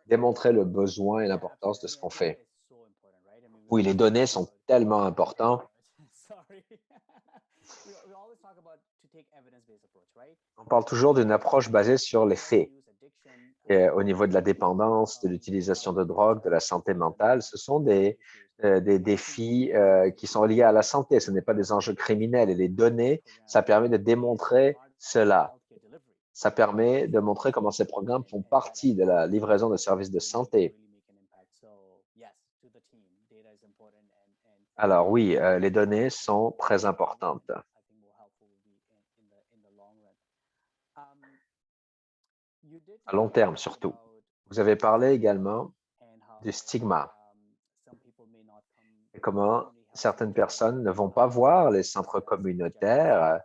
démontrer le besoin et l'importance de ce qu'on fait. Oui, les données sont tellement importantes. On parle toujours d'une approche basée sur les faits. Et au niveau de la dépendance, de l'utilisation de drogue, de la santé mentale, ce sont des défis qui sont liés à la santé. Ce n'est pas des enjeux criminels. Et les données, ça permet de démontrer cela. Ça permet de montrer comment ces programmes font partie de la livraison de services de santé. Alors oui, les données sont très importantes. À long terme surtout. Vous avez parlé également du stigma et comment certaines personnes ne vont pas voir les centres communautaires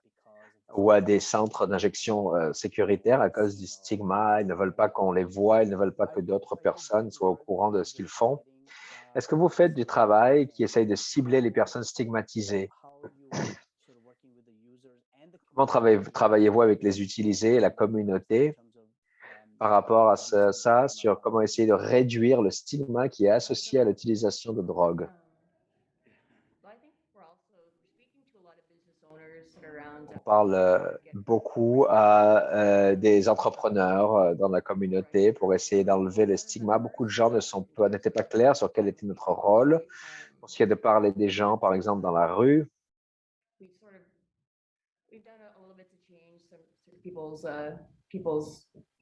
ou à des centres d'injection sécuritaires à cause du stigma. Ils ne veulent pas qu'on les voie, ils ne veulent pas que d'autres personnes soient au courant de ce qu'ils font. Est-ce que vous faites du travail qui essaye de cibler les personnes stigmatisées? Comment travaillez-vous avec les utilisés et la communauté par rapport à ça, sur comment essayer de réduire le stigma qui est associé à l'utilisation de drogue? On parle beaucoup à des entrepreneurs dans la communauté pour essayer d'enlever le stigma. Beaucoup de gens n'étaient pas clairs sur quel était notre rôle pour ce qui est de parler des gens, par exemple, dans la rue.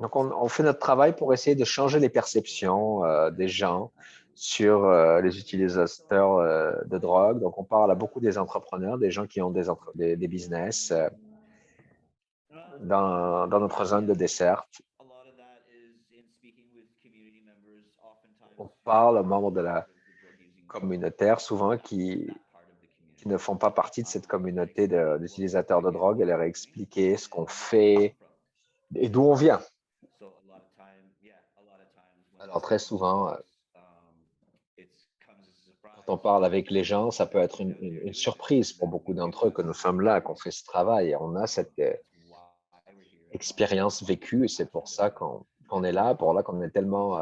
Donc, on fait notre travail pour essayer de changer les perceptions des gens sur les utilisateurs de drogue. Donc, on parle à beaucoup des entrepreneurs, des gens qui ont des business dans notre zone de desserte. On parle aux membres de la communautaire, souvent qui ne font pas partie de cette communauté d'utilisateurs de drogue, et leur expliquer ce qu'on fait et d'où on vient. Alors, très souvent, quand on parle avec les gens, ça peut être une surprise pour beaucoup d'entre eux que nous sommes là, qu'on fait ce travail. Et on a cette expérience vécue. C'est pour ça qu'on est là, qu'on est tellement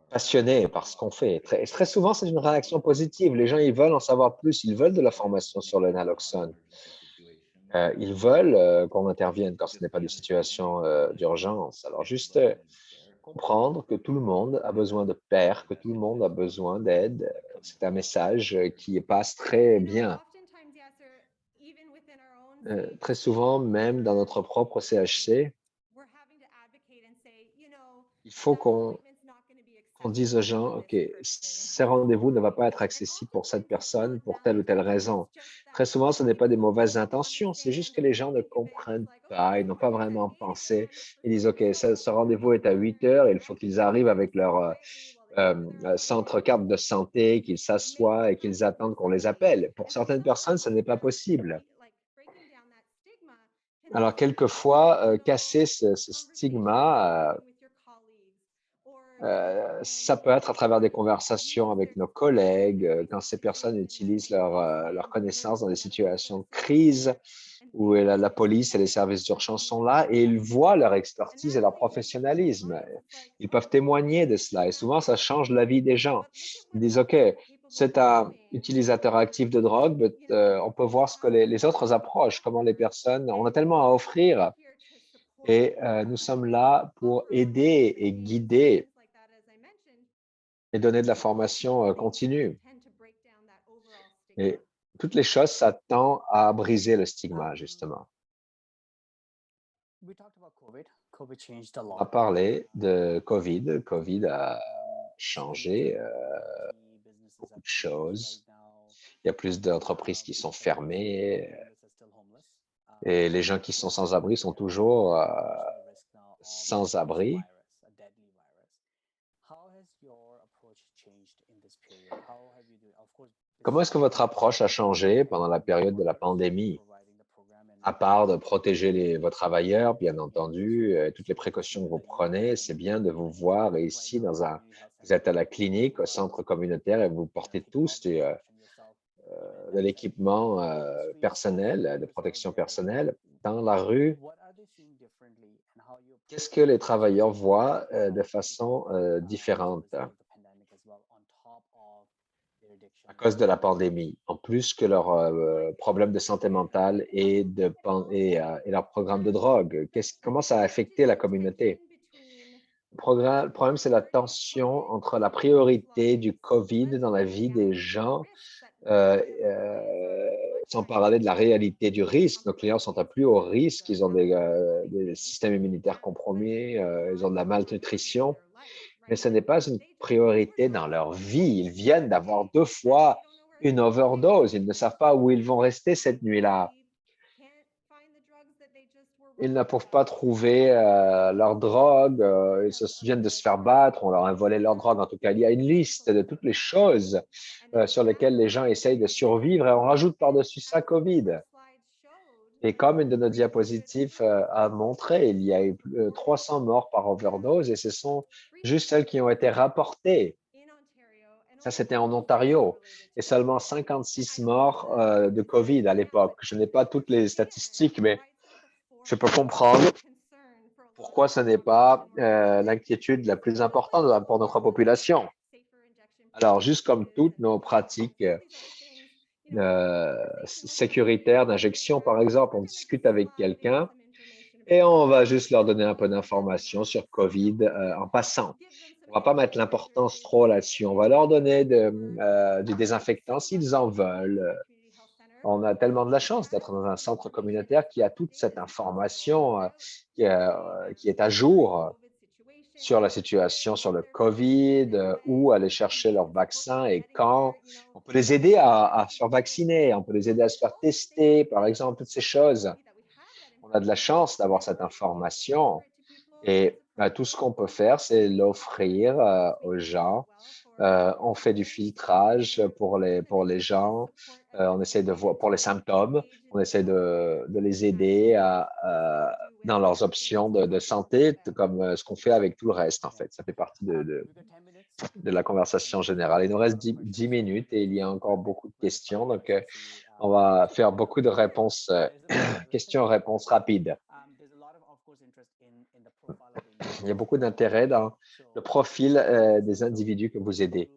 passionné par ce qu'on fait. Très souvent, c'est une réaction positive. Les gens, ils veulent en savoir plus. Ils veulent de la formation sur le naloxone. Ils veulent qu'on intervienne quand ce n'est pas des situations d'urgence. Alors, juste comprendre que tout le monde a besoin de pairs, que tout le monde a besoin d'aide. C'est un message qui passe très bien. Très souvent, même dans notre propre CHC, il faut qu'on dise aux gens, OK, ces rendez-vous ne va pas être accessible pour cette personne pour telle ou telle raison. Très souvent, ce n'est pas des mauvaises intentions, c'est juste que les gens ne comprennent pas, ils n'ont pas vraiment pensé. Ils disent, OK, ce rendez-vous est à 8 heures, il faut qu'ils arrivent avec leur centre carte de santé, qu'ils s'assoient et qu'ils attendent qu'on les appelle. Pour certaines personnes, ce n'est pas possible. Alors, quelquefois, casser ce stigma, ça peut être à travers des conversations avec nos collègues, quand ces personnes utilisent leur connaissance dans des situations de crise où la police et les services d'urgence sont là et ils voient leur expertise et leur professionnalisme. Ils peuvent témoigner de cela et souvent, ça change la vie des gens. Ils disent, OK, c'est un utilisateur actif de drogue, mais on peut voir ce que les autres approches, comment les personnes, on a tellement à offrir et nous sommes là pour aider et guider et donner de la formation continue. Et toutes les choses, ça tend à briser le stigma, justement. On a parlé de COVID. COVID a changé beaucoup de choses. Il y a plus d'entreprises qui sont fermées et les gens qui sont sans abri sont toujours sans abri. Comment est-ce que votre approche a changé pendant la période de la pandémie? À part de protéger vos travailleurs, bien entendu, toutes les précautions que vous prenez, c'est bien de vous voir ici vous êtes à la clinique, au centre communautaire et vous portez tous de l'équipement personnel, de protection personnelle. Dans la rue, qu'est-ce que les travailleurs voient de façon différente à cause de la pandémie, en plus que leurs problèmes de santé mentale et leur programme de drogue? Comment ça a affecté la communauté? Le problème, c'est la tension entre la priorité du COVID dans la vie des gens, euh, euh, sans parler de la réalité du risque. Nos clients sont à plus haut risque, ils ont des systèmes immunitaires compromis, ils ont de la malnutrition, mais ce n'est pas une priorité dans leur vie. Ils viennent d'avoir 2 fois une overdose. Ils ne savent pas où ils vont rester cette nuit-là. Ils ne peuvent pas trouver leur drogue. Viennent de se faire battre. On leur a volé leur drogue. En tout cas, il y a une liste de toutes les choses sur lesquelles les gens essayent de survivre et on rajoute par-dessus ça COVID. Et comme une de nos diapositives a montré, il y a eu 300 morts par overdose et ce sont juste celles qui ont été rapportées. Ça, c'était en Ontario et seulement 56 morts de COVID à l'époque. Je n'ai pas toutes les statistiques, mais je peux comprendre pourquoi ce n'est pas l'inquiétude la plus importante pour notre population. Alors, juste comme toutes nos pratiques sécuritaires d'injection, par exemple, on discute avec quelqu'un et on va juste leur donner un peu d'informations sur COVID en passant. On ne va pas mettre l'importance trop là-dessus. On va leur donner du désinfectant s'ils en veulent. On a tellement de la chance d'être dans un centre communautaire qui a toute cette information qui est à jour sur la situation, sur le COVID, où aller chercher leur vaccin et quand. On peut les aider à se faire vacciner, on peut les aider à se faire tester, par exemple, toutes ces choses. On a de la chance d'avoir cette information et tout ce qu'on peut faire, c'est l'offrir aux gens. On fait du filtrage pour les gens. On essaie de voir pour les symptômes. On essaie de les aider dans leurs options de santé, comme ce qu'on fait avec tout le reste, en fait. Ça fait partie de la conversation générale. Il nous reste 10 minutes et il y a encore beaucoup de questions. Donc, on va faire beaucoup de réponses, questions-réponses rapides. Il y a beaucoup d'intérêt dans le profil des individus que vous aidez.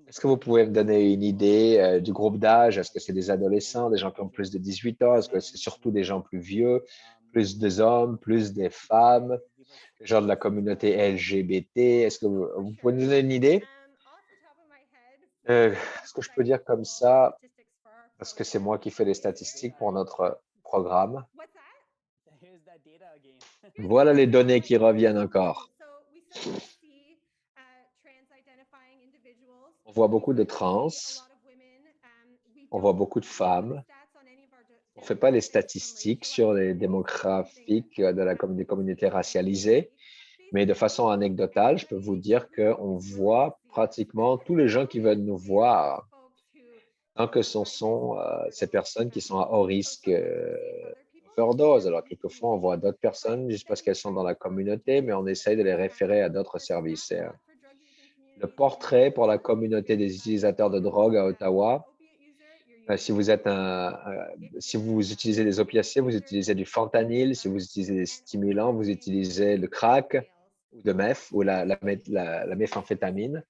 Est-ce que vous pouvez me donner une idée du groupe d'âge? Est-ce que c'est des adolescents, des gens qui ont plus de 18 ans? Est-ce que c'est surtout des gens plus vieux, plus des hommes, plus des femmes, les gens de la communauté LGBT? Est-ce que vous pouvez nous donner une idée? Ce que je peux dire comme ça, parce que c'est moi qui fais les statistiques pour notre programme. Voilà les données qui reviennent encore. On voit beaucoup de trans, on voit beaucoup de femmes. On ne fait pas les statistiques sur les démographiques des communautés racialisées, mais de façon anecdotale, je peux vous dire qu'on voit pratiquement tous les gens qui veulent nous voir, tant que ce sont ces personnes qui sont à haut risque overdose. Alors, quelquefois, on voit d'autres personnes juste parce qu'elles sont dans la communauté, mais on essaye de les référer à d'autres services. Le portrait pour la communauté des utilisateurs de drogue à Ottawa, si vous utilisez des opiacés, vous utilisez du fentanyl. Si vous utilisez des stimulants, vous utilisez le crack ou de meth ou la méthamphétamine.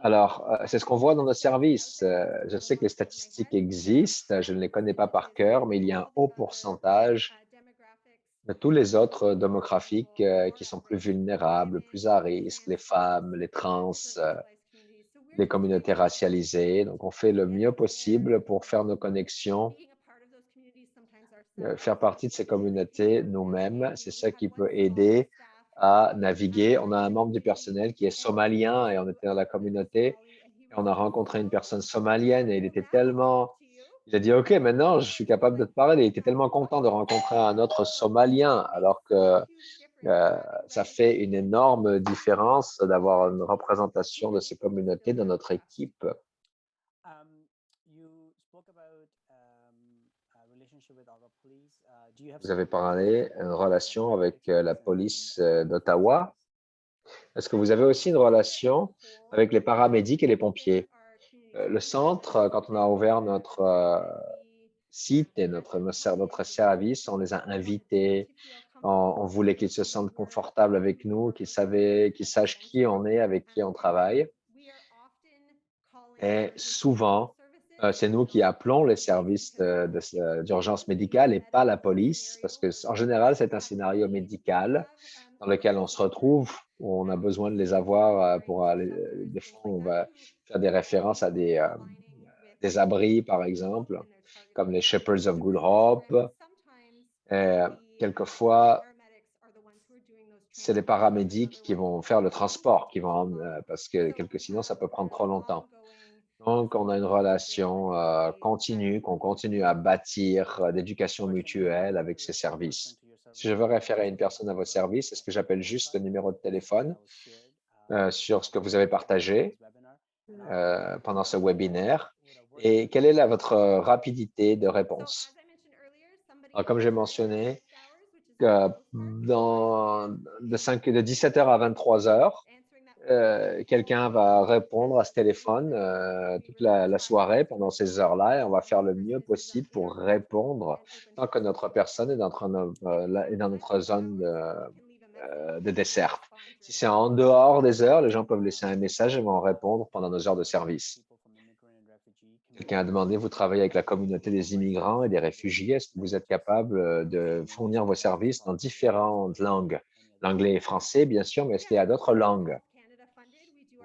Alors, c'est ce qu'on voit dans nos services. Je sais que les statistiques existent, je ne les connais pas par cœur, mais il y a un haut pourcentage de tous les autres démographiques qui sont plus vulnérables, plus à risque, les femmes, les trans, les communautés racialisées. Donc, on fait le mieux possible pour faire nos connexions, faire partie de ces communautés nous-mêmes. C'est ça qui peut aider à naviguer. On a un membre du personnel qui est somalien et on était dans la communauté et on a rencontré une personne somalienne et il a dit, OK, maintenant, je suis capable de te parler. Il était tellement content de rencontrer un autre Somalien, alors que ça fait une énorme différence d'avoir une représentation de ces communautés dans notre équipe. Vous avez parlé d'une relation avec la police d'Ottawa. Est-ce que vous avez aussi une relation avec les paramédics et les pompiers? Le centre, quand on a ouvert notre site et notre service, on les a invités. On voulait qu'ils se sentent confortables avec nous, qu'ils sachent qui on est, avec qui on travaille. Et souvent, c'est nous qui appelons les services d'urgence médicale et pas la police, parce que en général, c'est un scénario médical dans lequel on se retrouve, où on a besoin de les avoir pour aller. Des fois, on va faire des références à des abris, par exemple, comme les Shepherds of Good Hope. Et quelquefois, c'est les paramédics qui vont faire le transport, parce que sinon, ça peut prendre trop longtemps. Donc, on a une relation continue, qu'on continue à bâtir d'éducation mutuelle avec ces services. Si je veux référer une personne à vos services, est-ce que j'appelle juste le numéro de téléphone sur ce que vous avez partagé pendant ce webinaire? Et quelle est votre rapidité de réponse? Alors, comme j'ai mentionné, de 17h à 23h, quelqu'un va répondre à ce téléphone toute la soirée pendant ces heures-là et on va faire le mieux possible pour répondre tant que notre personne est dans notre zone de desserte. Si c'est en dehors des heures, les gens peuvent laisser un message et vont répondre pendant nos heures de service. Quelqu'un a demandé, vous travaillez avec la communauté des immigrants et des réfugiés, est-ce que vous êtes capable de fournir vos services dans différentes langues? L'anglais et français, bien sûr, mais est-ce qu'il y a d'autres langues?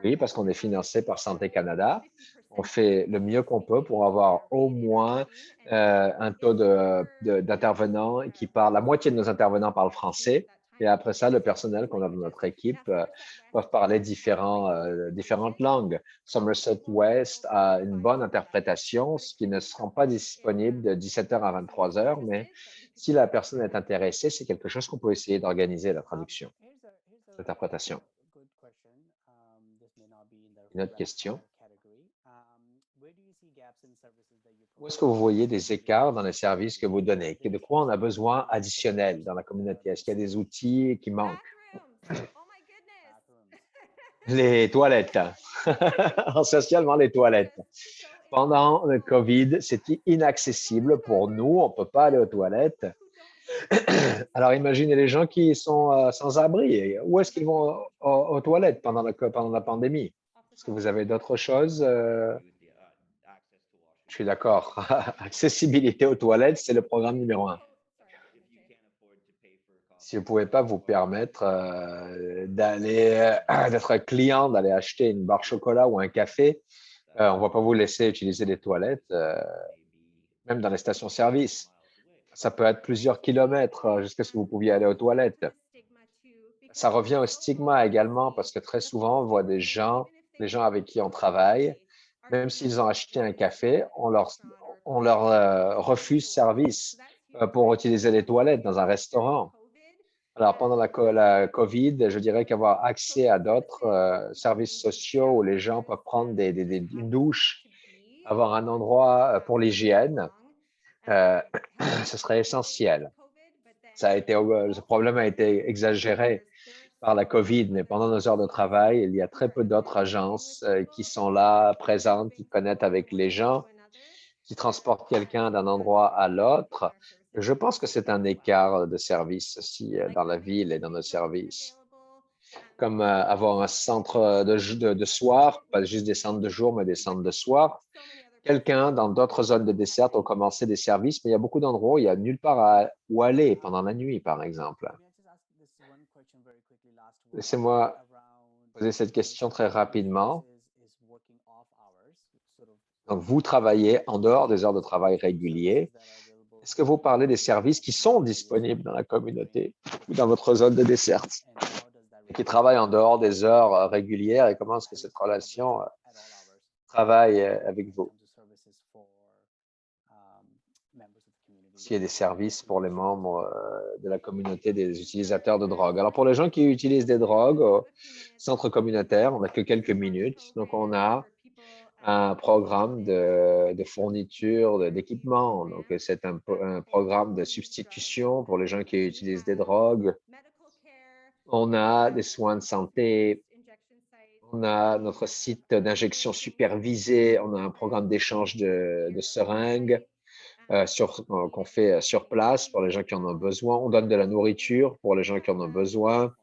Oui, parce qu'on est financé par Santé Canada. On fait le mieux qu'on peut pour avoir au moins un taux d'intervenants qui parlent, la moitié de nos intervenants parlent français. Et après ça, le personnel qu'on a dans notre équipe peuvent parler différentes langues. Somerset West a une bonne interprétation, ce qui ne seront pas disponible de 17h à 23h, mais si la personne est intéressée, c'est quelque chose qu'on peut essayer d'organiser, la traduction, l'interprétation. Une autre question. Où est-ce que vous voyez des écarts dans les services que vous donnez? De quoi on a besoin additionnel dans la communauté? Est-ce qu'il y a des outils qui manquent? Les toilettes. Essentiellement les toilettes. Pendant le COVID, c'était inaccessible pour nous. On ne peut pas aller aux toilettes. Alors, imaginez les gens qui sont sans abri. Où est-ce qu'ils vont aux toilettes pendant la pandémie? Est-ce que vous avez d'autres choses? Je suis d'accord. Accessibilité aux toilettes, c'est le programme numéro 1. Si vous ne pouvez pas vous permettre d'être client, d'aller acheter une barre chocolat ou un café, on ne va pas vous laisser utiliser les toilettes, même dans les stations-service. Ça peut être plusieurs kilomètres jusqu'à ce que vous pouviez aller aux toilettes. Ça revient au stigma également parce que très souvent, on voit les gens avec qui on travaille, même s'ils ont acheté un café, on leur refuse service pour utiliser les toilettes dans un restaurant. Alors, pendant la COVID, je dirais qu'avoir accès à d'autres services sociaux où les gens peuvent prendre une douche, avoir un endroit pour l'hygiène, ce serait essentiel. Ce problème a été exagéré par la COVID, mais pendant nos heures de travail, il y a très peu d'autres agences qui sont là, présentes, qui connectent avec les gens, qui transportent quelqu'un d'un endroit à l'autre. Je pense que c'est un écart de service aussi dans la ville et dans nos services. Comme avoir un centre de soir, pas juste des centres de jour, mais des centres de soir. Quelqu'un dans d'autres zones de desserte ont commencé des services, mais il y a beaucoup d'endroits où il n'y a nulle part où aller pendant la nuit, par exemple. Laissez-moi poser cette question très rapidement. Donc, vous travaillez en dehors des heures de travail réguliers. Est-ce que vous parlez des services qui sont disponibles dans la communauté ou dans votre zone de desserte et qui travaillent en dehors des heures régulières et comment est-ce que cette relation travaille avec vous? S'il y a des services pour les membres de la communauté des utilisateurs de drogue. Alors, pour les gens qui utilisent des drogues au centre communautaire, on n'a que quelques minutes. Donc, on a un programme de fourniture d'équipement. Donc, c'est un programme de substitution pour les gens qui utilisent des drogues. On a des soins de santé. On a notre site d'injection supervisée. On a un programme d'échange de seringues qu'on fait sur place pour les gens qui en ont besoin. On donne de la nourriture pour les gens qui en ont besoin.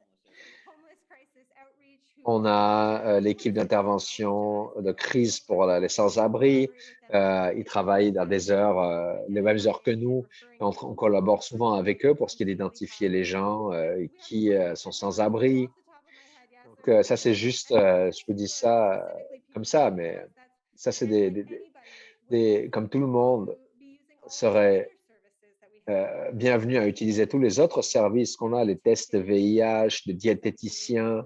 On a l'équipe d'intervention de crise pour les sans-abri. Ils travaillent dans des heures, les mêmes heures que nous. On collabore souvent avec eux pour ce qui est d'identifier les gens qui sont sans-abri. Donc, ça, c'est juste, je vous dis ça comme ça, mais ça, c'est comme tout le monde serait bienvenu à utiliser tous les autres services qu'on a, les tests de VIH, de diététiciens.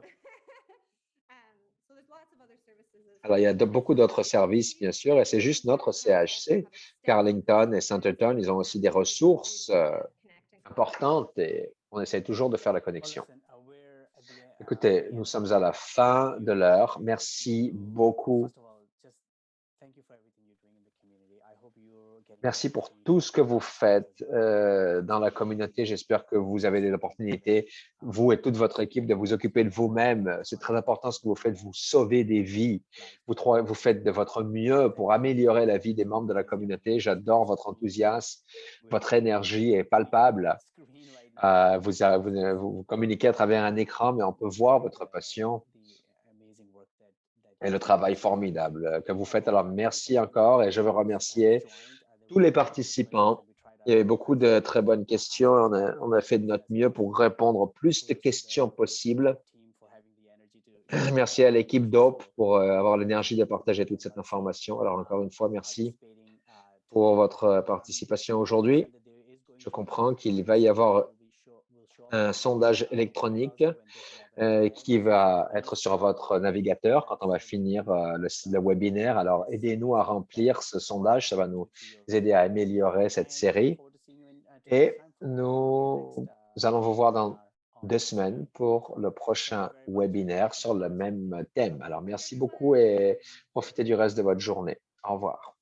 Alors, il y a beaucoup d'autres services, bien sûr, et c'est juste notre CHC. Carlington et Centerton, ils ont aussi des ressources importantes et on essaie toujours de faire la connexion. Écoutez, nous sommes à la fin de l'heure. Merci beaucoup. Merci pour tout ce que vous faites dans la communauté. J'espère que vous avez l'opportunité, vous et toute votre équipe, de vous occuper de vous-même. C'est très important ce que vous faites. Vous sauvez des vies. Vous faites de votre mieux pour améliorer la vie des membres de la communauté. J'adore votre enthousiasme. Votre énergie est palpable. Vous communiquez à travers un écran, mais on peut voir votre passion et le travail formidable que vous faites. Alors, merci encore et je veux remercier tous les participants. Il y avait beaucoup de très bonnes questions. On a fait de notre mieux pour répondre au plus de questions possibles. Merci à l'équipe DOPE pour avoir l'énergie de partager toute cette information. Alors, encore une fois, merci pour votre participation aujourd'hui. Je comprends qu'il va y avoir un sondage électronique qui va être sur votre navigateur quand on va finir le webinaire. Alors, aidez-nous à remplir ce sondage. Ça va nous aider à améliorer cette série. Et nous allons vous voir dans 2 semaines pour le prochain webinaire sur le même thème. Alors, merci beaucoup et profitez du reste de votre journée. Au revoir.